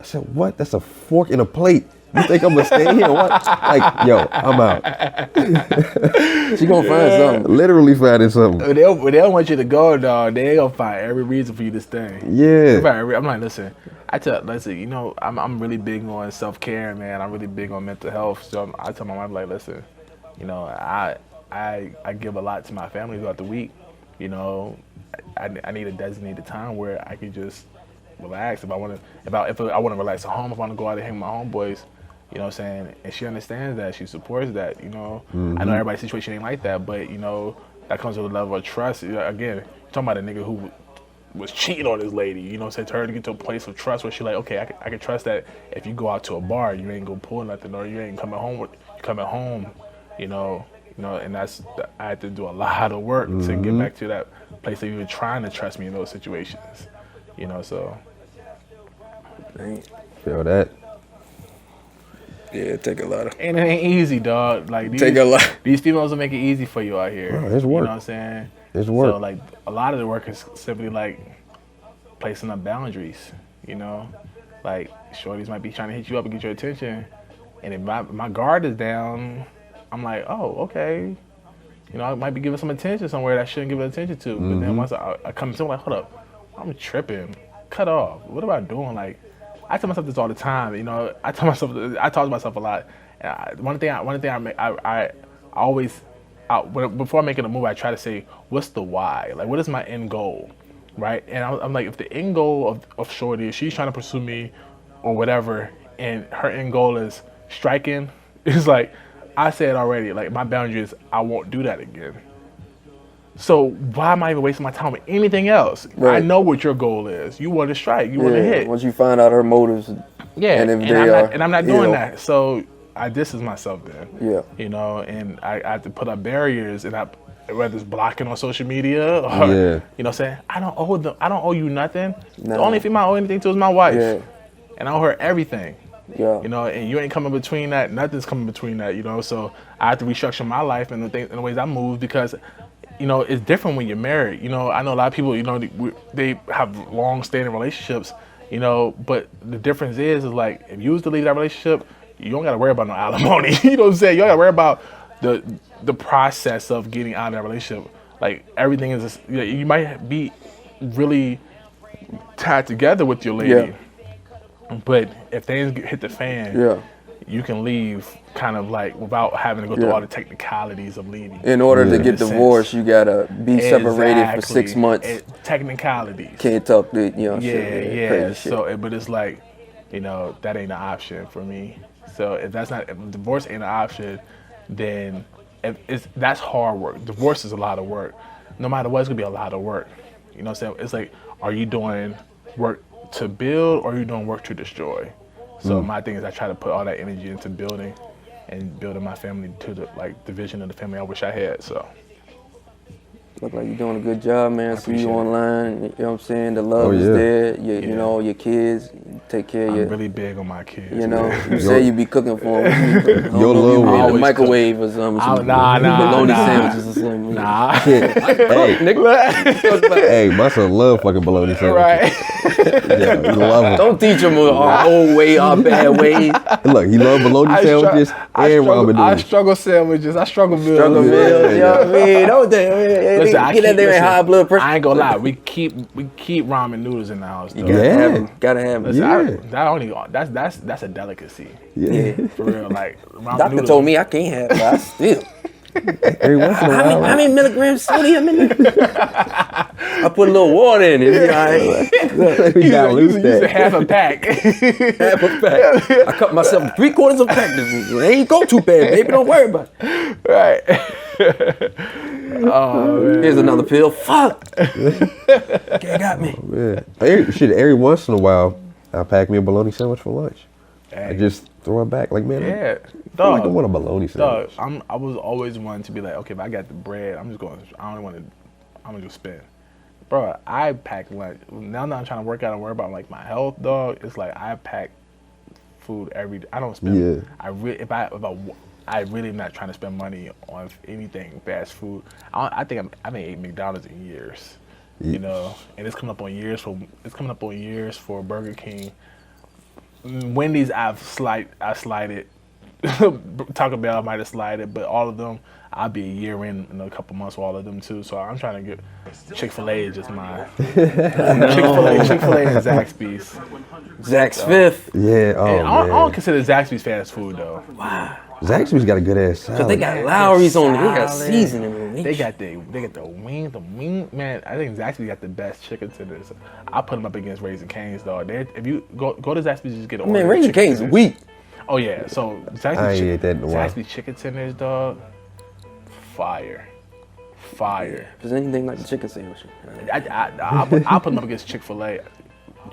I said, what? That's a fork and a plate. You think I'm gonna stay here? What? Like, yo, I'm out. She gonna find something. Literally finding something. They don't want you to go, dog. They gonna find every reason for you to stay. Yeah. I'm like, listen, you know, I'm really big on self-care, man. I'm really big on mental health. So I tell my wife, like, listen, you know, I give a lot to my family throughout the week. You know, I need a designated time where I can just relax. If I want to relax at home, if I want to go out and hang with my homeboys, you know what I'm saying? And she understands that. She supports that, you know. I know everybody's situation ain't like that, but, you know, that comes with a level of trust. Again, you're talking about a nigga who was cheating on this lady, you know what I'm saying? To her to get to a place of trust where she's like, okay, I can trust that if you go out to a bar, you ain't gonna pull nothing, or you ain't coming home, you know, and I had to do a lot of work to get back to that place of even trying to trust me in those situations, you know, so. Feel that. Yeah, take a lot of. And it ain't easy, dog. Like these females will make it easy for you out here. Bro, it's work. You know what I'm saying? It's work. So like a lot of the work is simply like placing up boundaries. You know, like shorties might be trying to hit you up and get your attention, and if my guard is down, I'm like, oh, okay. You know, I might be giving some attention somewhere that I shouldn't give it attention to. But then once I come to, I'm like, hold up, I'm tripping. Cut off. What am I doing? Like, I tell myself this all the time. You know, I talk to myself a lot. One thing I always, before making a move, I try to say, what's the why? Like, what is my end goal, right? And I'm like, if the end goal of Shorty, if she's trying to pursue me or whatever, and her end goal is striking, it's like, I said already, like, my boundary is I won't do that again. So why am I even wasting my time with anything else? Right. I know what your goal is. You want to strike. You want to hit. Once you find out her motives. Yeah, And I'm not doing that. So I distance myself then. Yeah. You know, and I have to put up barriers, and whether it's blocking on social media or you know, saying I don't owe you nothing. Nah. The only female I owe anything to is my wife. Yeah. And I owe her everything. Yeah. You know, and you ain't coming between that. Nothing's coming between that. You know, so I have to restructure my life and the ways I move because. You know, it's different when you're married. You know, I know a lot of people, you know, they have long-standing relationships, you know, but the difference is like, if you was to leave that relationship, you don't got to worry about no alimony. You know what I'm saying? You don't got to worry about the process of getting out of that relationship. Like, everything is, you might be really tied together with your lady, but if things hit the fan, you can leave kind of like without having to go through all the technicalities of leaving. In order to get divorced, you gotta be separated for 6 months. Technicalities. Can't talk to, you know, crazy shit. So, but it's like, you know, that ain't an option for me. So if divorce ain't an option, then that's hard work. Divorce is a lot of work. No matter what, it's gonna be a lot of work. You know what I'm saying? It's like, are you doing work to build or are you doing work to destroy? So my thing is I try to put all that energy into building my family to the vision of the family I wish I had. So look like you're doing a good job, man. See you online, you know what I'm saying? The love is there. You know, your kids, take care of I'm really big on my kids. You know, you say you be cooking for them. Your love in the microwave or something. Bologna sandwiches or something. Nah. Hey, my son love fucking bologna sandwiches. Right. Yeah, he love them. Don't teach him our old way, our bad ways. Look, he love bologna sandwiches and ramen I noodles. struggle sandwiches. I struggle meals. Struggle meals, you know what I mean? Don't they? Listen, Get that there in high blood pressure. I ain't gonna lie. We keep ramen noodles in the house. Though. Gotta have it. Listen, that's a delicacy. Yeah. For real. Like ramen Doctor noodles. told me I can't have it, but I still. Every once in a while. How many milligrams sodium in it? I put a little water in it. We gotta lose Use that. half a pack. Half a pack. I cut myself 3/4 of a pack. It ain't go too bad, baby. Don't worry about it. Right. Oh man. Here's another pill. Fuck. Okay, got me. Man. Every once in a while, I pack me a bologna sandwich for lunch. I just throw it back like, man, Yeah. I like, I want a bologna Dog, sandwich. I was always one to be like, okay, if I got the bread, I'm gonna just spend. Bro, I pack lunch. Now that I'm trying to work out and worry about like my health, dog, it's like I pack food every day. I don't spend. Yeah. I really am not trying to spend money on anything fast food. I think I haven't ate McDonald's in years. You know, and it's coming up on years for Burger King. Wendy's I've slided. Taco Bell I might have slided, but all of them I'll be a year in a couple months with all of them too. So I'm trying to get Chick-fil-A is just my Chick-fil-A and Zaxby's. Zax's fifth. Yeah. Oh, And I don't consider Zaxby's fast food though. Wow. Zaxby's got a good ass salad. Cause they got Lowry's on it. They got seasoning on it. They got the wing. Man, I think Zaxby's got the best chicken tenders. I put them up against Raising Cane's though. If you go to Zaxby's, just get an order. Man, Raising Cane's tenders. weak. Oh yeah, so I ain't ate that in a while. Zaxby's chicken tenders, dog. Fire. If there's anything like the chicken sandwich. I put them up against Chick-fil-A.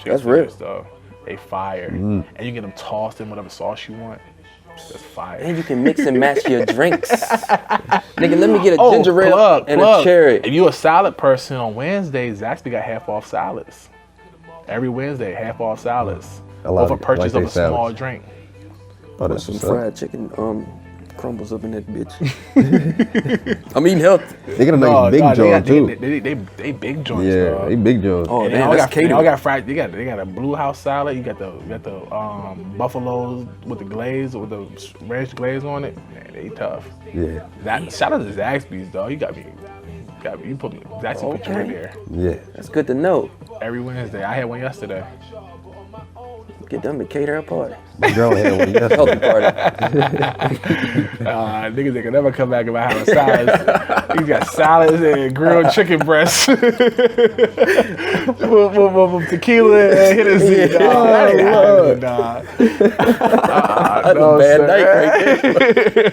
That's real. Though. They fire, and you get them tossed in whatever sauce you want. That's fire. And you can mix and match your drinks. Nigga, let me get a ginger ale and a cherry. If you a salad person on Wednesdays, Zaxby got half off salads. Every Wednesday, half off salads. Over purchase of a small drink. Oh, that's Some what's up. fried chicken crumbles up in that bitch. I'm eating healthy. They got a nice big joint too. They big joints. Yeah, dog. they big joints. Oh, And damn, they that's catering. all got fried. They got a blue house salad. You got the buffaloes with the glaze, with the ranch glaze on it. Man, they tough. Yeah, Shout out to Zaxby's, dog. You put me. Zaxby put you in there yeah. That's good to know. every Wednesday. I had one yesterday. Get them to cater a party. My girl had one yesterday. Healthy party. Niggas that can never come back about having salads. You got salads and grilled chicken breasts. with tequila and Hennessy, dog. That ain't happening, dog. That's a bad night right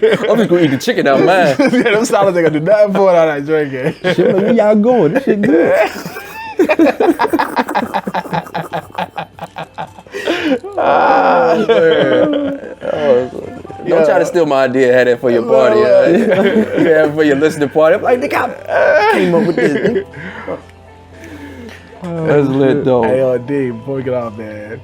there. I'm just gonna eat the chicken out mine. Yeah, them salads ain't gonna do nothing for it all that drinking. Shit, like, where y'all going? This shit good. Don't try to steal my idea. Had that for your party. You had it for your listening party. I'm like, nigga, I came up with this. That's lit though. Hey, D, before we get off, man.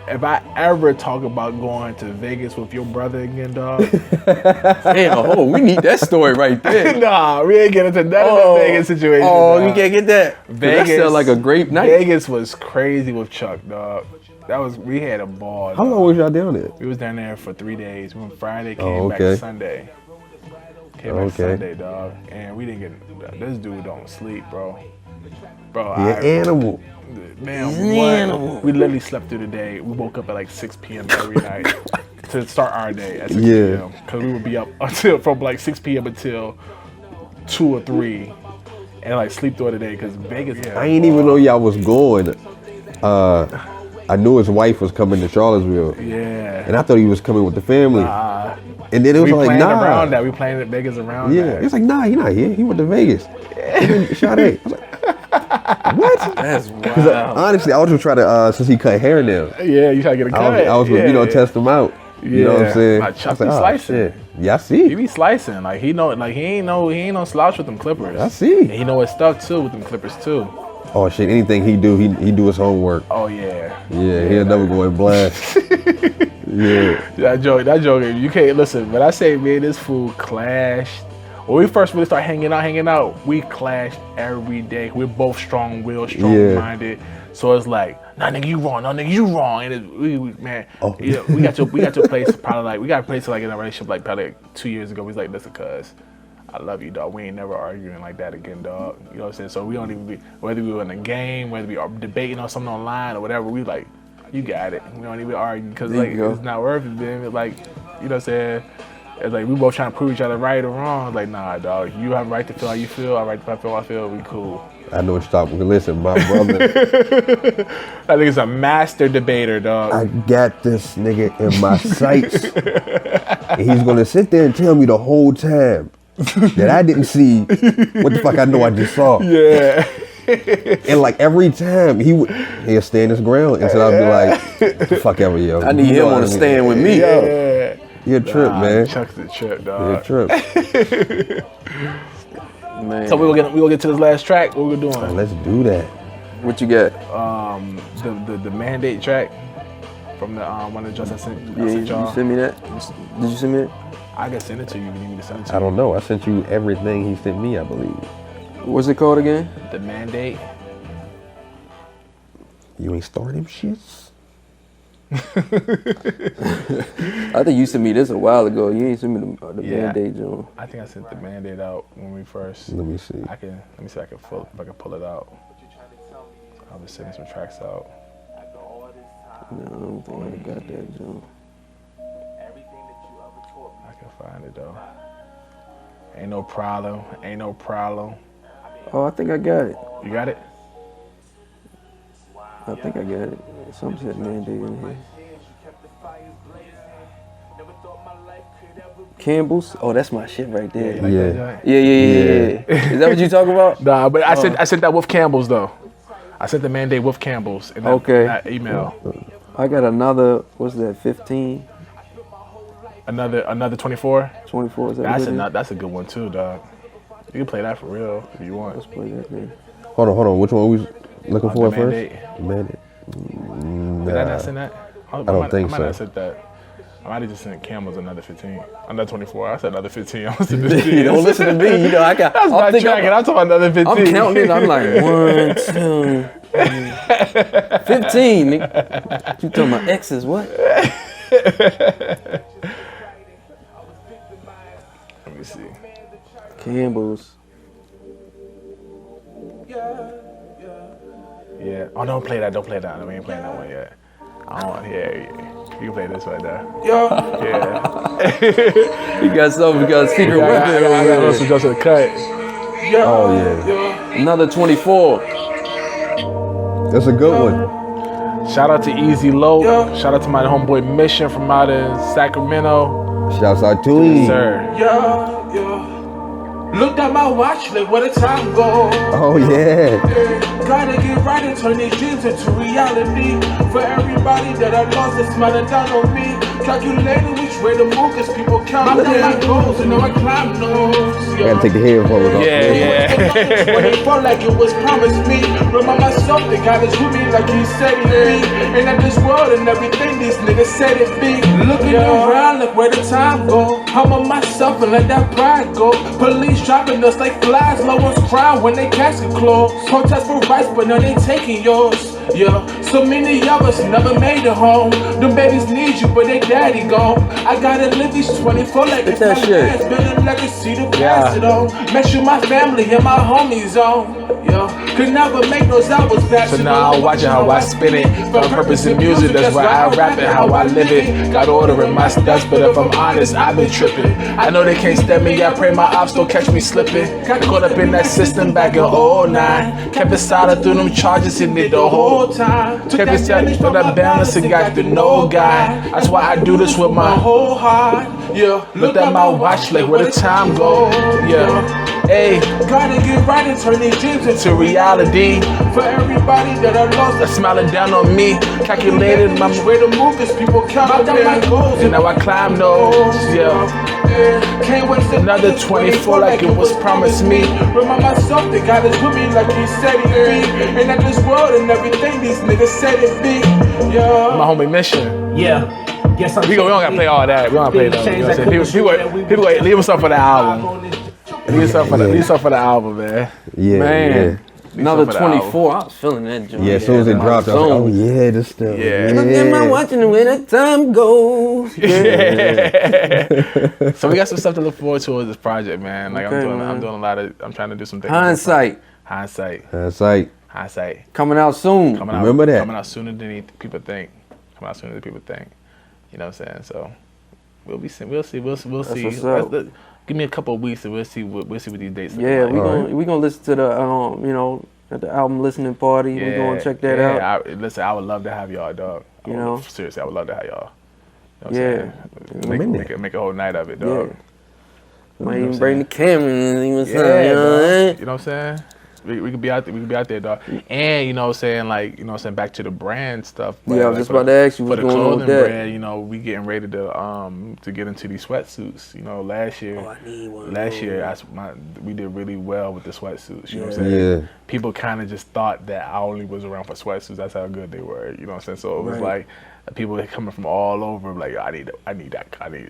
If I ever talk about going to Vegas with your brother again, dog. Damn, we need that story right there. Nah, we ain't getting into none of the Vegas situation. Oh, dog. you can't get that. Vegas That sound like a great night. Vegas was crazy with Chuck, dog. We had a ball. How long was y'all down there? We was down there for 3 days. We went Friday, came Oh, back okay. Sunday. Came back Sunday, dog. And we didn't get, this dude don't sleep, bro. Bro, He an animal. Man, we literally slept through the day. We woke up at like 6 p.m. every night to start our day at 6 p.m. Because we would be up from like 6 p.m. until 2 or 3 and like sleep through the day because Vegas. I ain't even know y'all was going. I knew his wife was coming to Charlottesville. Yeah. And I thought he was coming with the family. And then it was we like, nah. around that. We playing at Vegas around that. Yeah. It's like, nah, he not here. He went to Vegas. Shad. I was like, what? That's wild. Honestly, I was just trying to, since he cut hair now. Yeah, you try to get a cut. I was test him out. You know what I'm saying? Like Chuck be I was slicing. shit. Yeah, I see. He be slicing. Like he ain't no slouch with them clippers. I see. And he know his stuff too with them clippers too. Oh shit! Anything he do his homework. Oh yeah. Yeah, he'll never go and blast. Yeah. That joke. You can't listen. But I say, man, this fool clashed. When we first really started hanging out, we clashed every day. We're both strong-willed, strong-minded. So it's like, nah, nigga, you wrong. No, nigga, you wrong. And we got to a place probably like, we got a place like in a relationship like probably like 2 years ago. We was like, listen, cuz, I love you, dog. We ain't never arguing like that again, dog. You know what I'm saying? So we don't even be, whether we were in a game, whether we are debating on something online or whatever, we like, you got it. We don't even argue because like it's not worth it, man. Like, you know what I'm saying? It's like we both trying to prove each other right or wrong. It's like, nah, dog. You have a right to feel how you feel. I have a right to feel how I feel. We cool. I know what you're talking about. Listen, my brother. I think it's a master debater, dog. I got this nigga in my sights. And he's gonna sit there and tell me the whole time that I didn't see what the fuck I know I just saw. Yeah. And like every time he'll stand his ground until I'll be like, fuck ever, yo. I need him on the stand with me. Yeah. You're a trip, man. Chuck's the trip, You're dog. a trip. Man. So we gonna get to this last track. What we doing? Let's do that. What you got? The mandate track from the one of the just I sent You y'all. send me that? Did you send me that? I can send it to you if you need me to send it to you. I don't know. I sent you everything he sent me, I believe. What's it called again? The Mandate. You ain't starting them shits? I think you sent me this a while ago. You ain't sent me the Mandate, John. I think I sent the Mandate out when we first. Let me see. Let me see if I can pull it out. I was sending some tracks out. No, I don't think I got that, John. I can find it though. Ain't no problem. Ain't no problem. Oh, I think I got it. You got it? I think I got it. Something said Mandate in here. Campbell's? Oh, that's my shit right there. You like that joint? Yeah. Is that what you talking about? Nah, but I sent that with Campbell's though. I sent the Mandate with Campbell's in that email. I got another, what's that, 15? Another 24? 24, is that That's a good one too, dog. You can play that for real if you want. Let's play that then. Hold on. Which one we looking for the first? Mandate. Mandate. Did I not send that? I don't think I might so. not sent that. I might have just sent Campbell's another 15. Another 24. I said another 15. I was You don't listen to me. You know, I got. That's my track, and I'm talking about another 15. I'm counting it. I'm like 1, 2, 15. Nigga. You talking about X's? What? Let me see. Campbell's. Yeah. Oh, don't play that. We ain't playing that one yet. You can play this right there. Yeah. You got something. You got a secret weapon. I got listen to the cut. Oh, yeah. Another 24. That's a good one. Shout out to Easy Low. Shout out to my homeboy Mission from out in Sacramento. Shouts out to Yes, him. sir. Looked at my watch, like where the time go. Oh, yeah. Gotta get right and turn these dreams into reality. For everybody that I lost, that's smiling down on me. Calculating which way to move, cause people count down my goals, and now I climb those. I gotta take the headphones off. Yeah. When it felt like it was promised me. Remind myself that God is with me like he said he'd be. And that this world and everything these niggas said it be. Looking around like where the time go. I'm on myself and let that pride go. Police dropping us like flies, low ones crying when they casket close. Protest for rights, but now they taking yours. Yeah, so many of us never made it home. Them babies need you, but they daddy gone. I gotta live these 24 like it's my last. Build a legacy to pass it on. Make sure my family and my homies on. Yeah, could never make those hours back. So now I'm watching how I spin it. For purpose in music, that's why I rap it, how I live it. Got order in my steps, but if I'm honest, I've been tripping. I know they can't step me, I pray my ops don't catch me slipping. Got caught up in that system back in 09. Kept it solid through them charges in it the whole time. Kept it steady for that balance and got the no guy. That's why I do this with my whole heart. Yeah, look at my watch like where the time go. Yeah, hey, gotta get right and turn these dreams to reality. For everybody that I lost, that's smiling down on me. Calculated my way to move is people count down my goals, and now I climb those. Yeah. Can't waste another 24 like it was promised me. Remind myself that God is with me like he said he'd be. And that this world and everything these niggas said it be. Yeah. My homie Mission. Yeah. Yes, we don't gotta play all that. We don't gotta play that. You know what I'm saying? People leave them stuff for the album. Leave stuff for the album, man. Yeah. Man. Another 24. I was feeling that joint. Yeah, as soon as it dropped, I was like, oh yeah, this stuff. Yeah. Look at my watching the way the time goes. Yeah. So we got some stuff to look forward to with this project, man. Like I'm doing a lot of. I'm trying to do some things. Hindsight. Coming out soon. Remember that. Coming out sooner than people think. You know what I'm saying? So we'll see. We'll see. Give me a couple of weeks and we'll see what these dates look like. we gonna listen to the at the album listening party. We're gonna check that out. I would love to have y'all, dog. Seriously, I would love to have y'all. You know what I'm saying? Make a whole night of it, dog. Might even bring the camera and even you know what I'm saying? We could be out there, dog. And you know what I'm saying, back to the brand stuff. Yeah, I was just about to ask you what's going on with that. Brand, we getting ready to get into these sweatsuits. Last year, I need one. we did really well with the sweatsuits. You know what I'm saying? Yeah. People kind of just thought that I only was around for sweatsuits. That's how good they were. You know what I'm saying? So it was like people coming from all over, like I need that.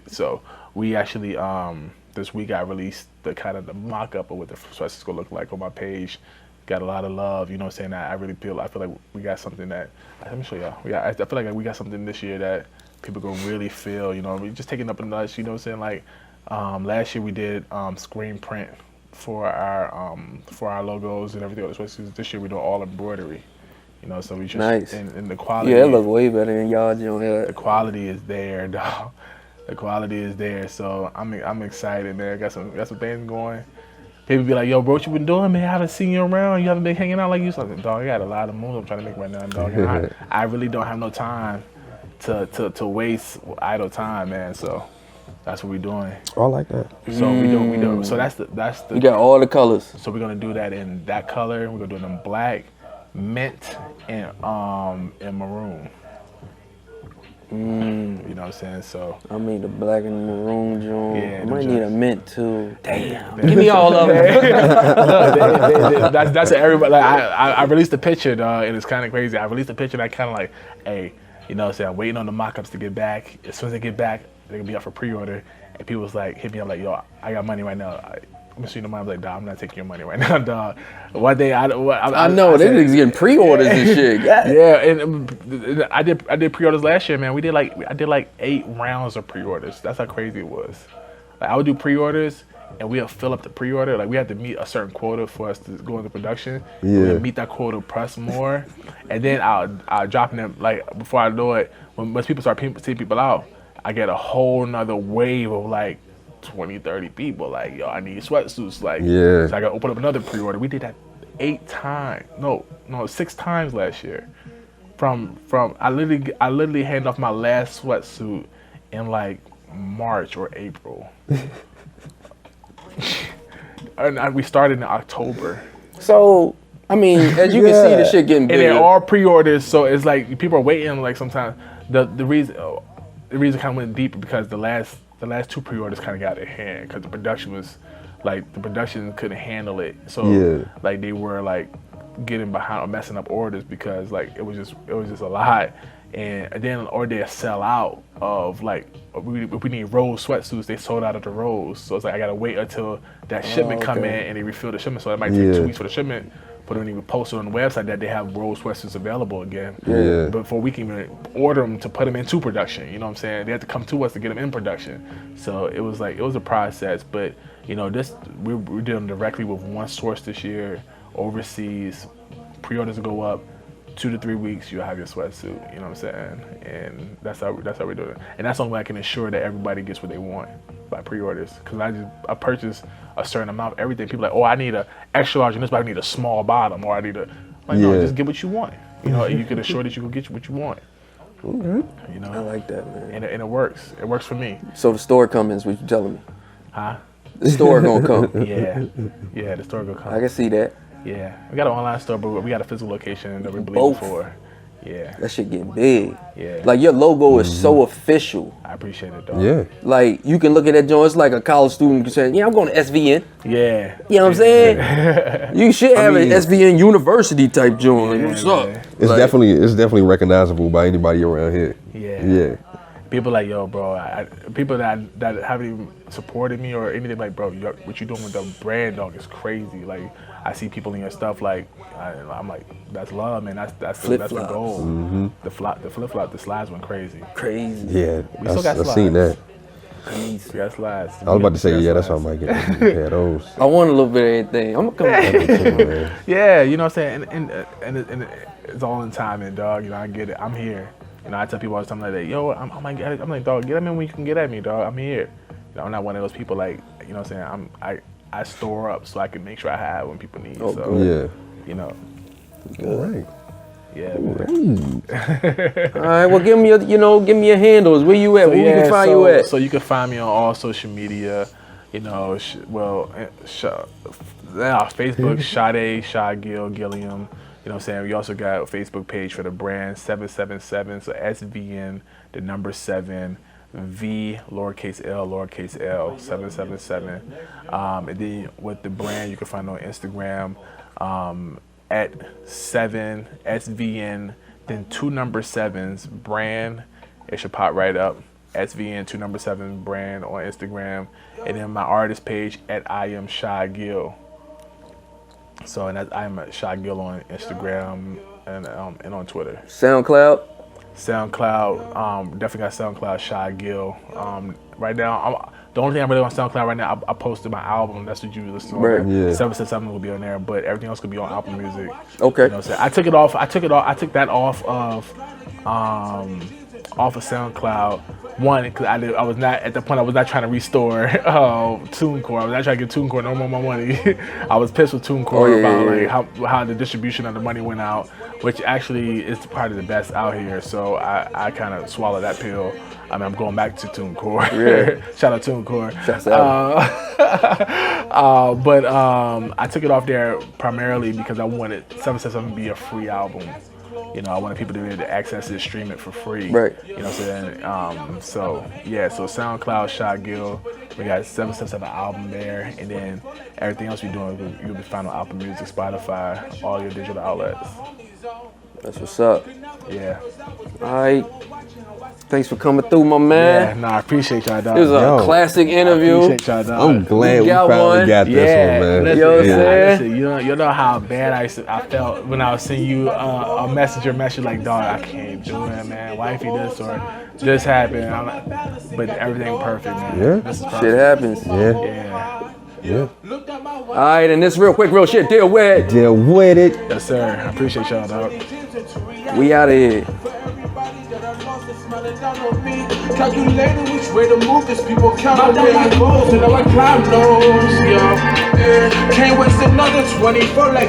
So we actually the this week I released the kind of the mock-up of what the sweatsuit's gonna look like on my page. Got a lot of love, you know what I'm saying? I feel like we got something that, let me show y'all. I feel like we got something this year that people gonna really feel, you know, we just taking up a notch, you know what I'm saying? Like, last year we did screen print for our logos and everything. This year we do all embroidery, you know, so we just, nice. And the quality. Yeah, it look way better than y'all doing here. The quality is there, dog. The quality is there, so I'm excited, man. Got some things going. People be like, yo, bro, what you been doing, man? I haven't seen you around. You haven't been hanging out like you. So, dog, I got a lot of moves I'm trying to make right now, dog. And I really don't have no time to waste idle time, man. So that's what we're doing. I like that. So we do. So that's the. You got all the colors. So we're gonna do that in that color. We're gonna do it in black, mint, and maroon. You know what I'm saying? So I mean the black and maroon joint. Yeah, I might need a mint too. Damn. Give me all of it. That's everybody. Like, I released a picture, and it's kind of crazy. I released a picture, and I kind of like, hey, you know what I'm saying? I'm waiting on the mock-ups to get back. As soon as they get back, they're gonna be up for pre-order. And people was like, hit me up like, yo, I got money right now. I'm gonna shoot them. I'm like, dog, I'm not taking your money right now, dog. One day, I know they niggas getting pre-orders and shit. Yeah, and I did pre-orders last year, man. I did like 8 rounds of pre-orders. That's how crazy it was. Like I would do pre-orders, and we'll fill up the pre-order. Like we had to meet a certain quota for us to go into production. Yeah. We'll meet that quota, press more, and then I'll drop them. Like before I know it, when most people start seeing people out, I get a whole nother wave of like 20, 30 people. Like, yo, I need sweatsuits. Like, yeah. So I got to open up another pre-order. We did that 6 times last year. From I literally handed off my last sweatsuit in like March or April. And we started in October. So, I mean, as you can see, the shit getting bigger. And they're all pre-orders, so it's like people are waiting. Like sometimes the reason kind of went deeper because the last 2 pre-orders kind of got out of hand because the production couldn't handle it. So like they were like getting behind or messing up orders because like it was just a lot. And then or they sell out of like if we need rose sweatsuits, they sold out of the rose. So it's like I gotta wait until that shipment come in and they refill the shipment. So it might take 2 weeks for the shipment. But when you post it on the website that they have rose sweatsuits available again. Yeah. Before we can even order them to put them into production. You know what I'm saying? They have to come to us to get them in production. So it was a process. But you know, we're dealing directly with one source this year, overseas. Pre-orders will go up. 2 to 3 weeks, you'll have your sweatsuit. You know what I'm saying? And that's how we're doing it. And that's the only way I can ensure that everybody gets what they want by pre-orders. Because I purchase a certain amount of everything. People are like, oh, I need a extra large in this, but I need a small bottom, or I need a. Like, no, just get what you want. You know, you can assure that you can get what you want. Okay. You know, I like that, man. And it works. It works for me. So the store comes, what you telling me? Huh? The store gonna come. Yeah, the store gonna come. I can see that. Yeah, we got an online store, but we got a physical location that we believe Both. for. Yeah. That shit getting big. Yeah. Like your logo is so official. I appreciate it, dog. Yeah. Like you can look at that joint. It's like a college student saying, "Yeah, I'm going to SVN." Yeah. You know what I'm saying? You should have an SVN University type joint. What's up? It's definitely recognizable by anybody around here. Yeah. Yeah. People like, yo, bro. People that haven't even supported me or anything, like, bro, what you doing with the brand, dog, is crazy. Like, I see people in your stuff, like, I'm like, that's love, man. That's the goal. Mm-hmm. The flip-flop, the slides went crazy. Crazy. Yeah. We still got I slides. seen that. We got slides. I was about to say, that's why I might get a pair of those. I want a little bit of everything. I'm gonna come. Yeah, you know what I'm saying? And it's all in timing, dog. You know, I get it. I'm here. You know, I tell people all the time like that, yo, I'm like, dog, get at me when you can get at me, dog. I'm here. You know, I'm not one of those people like, you know what I'm saying? I store up so I can make sure I have when people need. Oh, so, good. you know. All right. Yeah, man. All right, well, give me your handles. Where you at? Where we can find you at? So you can find me on all social media. You know, Facebook, Shad Gilliam. You know what I'm saying? We also got a Facebook page for the brand, 777, so SVN, the number 7, V, lowercase L, 777. And then with the brand, you can find on Instagram at 7, SVN, then 2 number 7s, brand. It should pop right up. SVN 2 7 brand on Instagram, and then my artist page at I am Shad Gill. So and that's, I am Shad Gill on Instagram and on Twitter. SoundCloud. Definitely got SoundCloud Shad Gill. Right now, the only thing I'm really on SoundCloud right now, I posted my album. That's what you listen to. Right. Yeah. 777 will be on there, but everything else could be on Apple Music. Okay. You know what I'm saying? I took that off of SoundCloud. One, because I was not at the point I was not trying to restore TuneCore. I was not trying to get TuneCore no more money. I was pissed with TuneCore about how the distribution of the money went out, which actually is probably the best out here. So I kind of swallowed that pill. I mean, I'm going back to TuneCore. Yeah. Shout out TuneCore. But I took it off there primarily because I wanted 777 to be a free album. You know, I wanted people to be able to access it, stream it for free. Right. You know what I'm saying? So SoundCloud, Shad Gill. We got 777 album there, and then everything else we're doing, you'll be finding on Apple Music, Spotify, all your digital outlets. That's what's up. Yeah. All right. Thanks for coming through, my man. Yeah, I appreciate y'all, dog. It was a classic interview. Appreciate y'all, dog. I'm glad we finally one. got this one, man. Listen, You know what I'm saying? listen, you know how bad I felt when I was sending you a message like, dog, I can't do it, man. Wifey this or this happened. But everything perfect, man. Yeah. This is perfect. Shit happens. Yeah. All right, and this real quick, real shit. Deal with. Deal with it. Yes, sir. I appreciate y'all, dog. We out of here. Calculating which way to move this, people count on where I go, so now I climb those, yeah. Can't waste another 24 like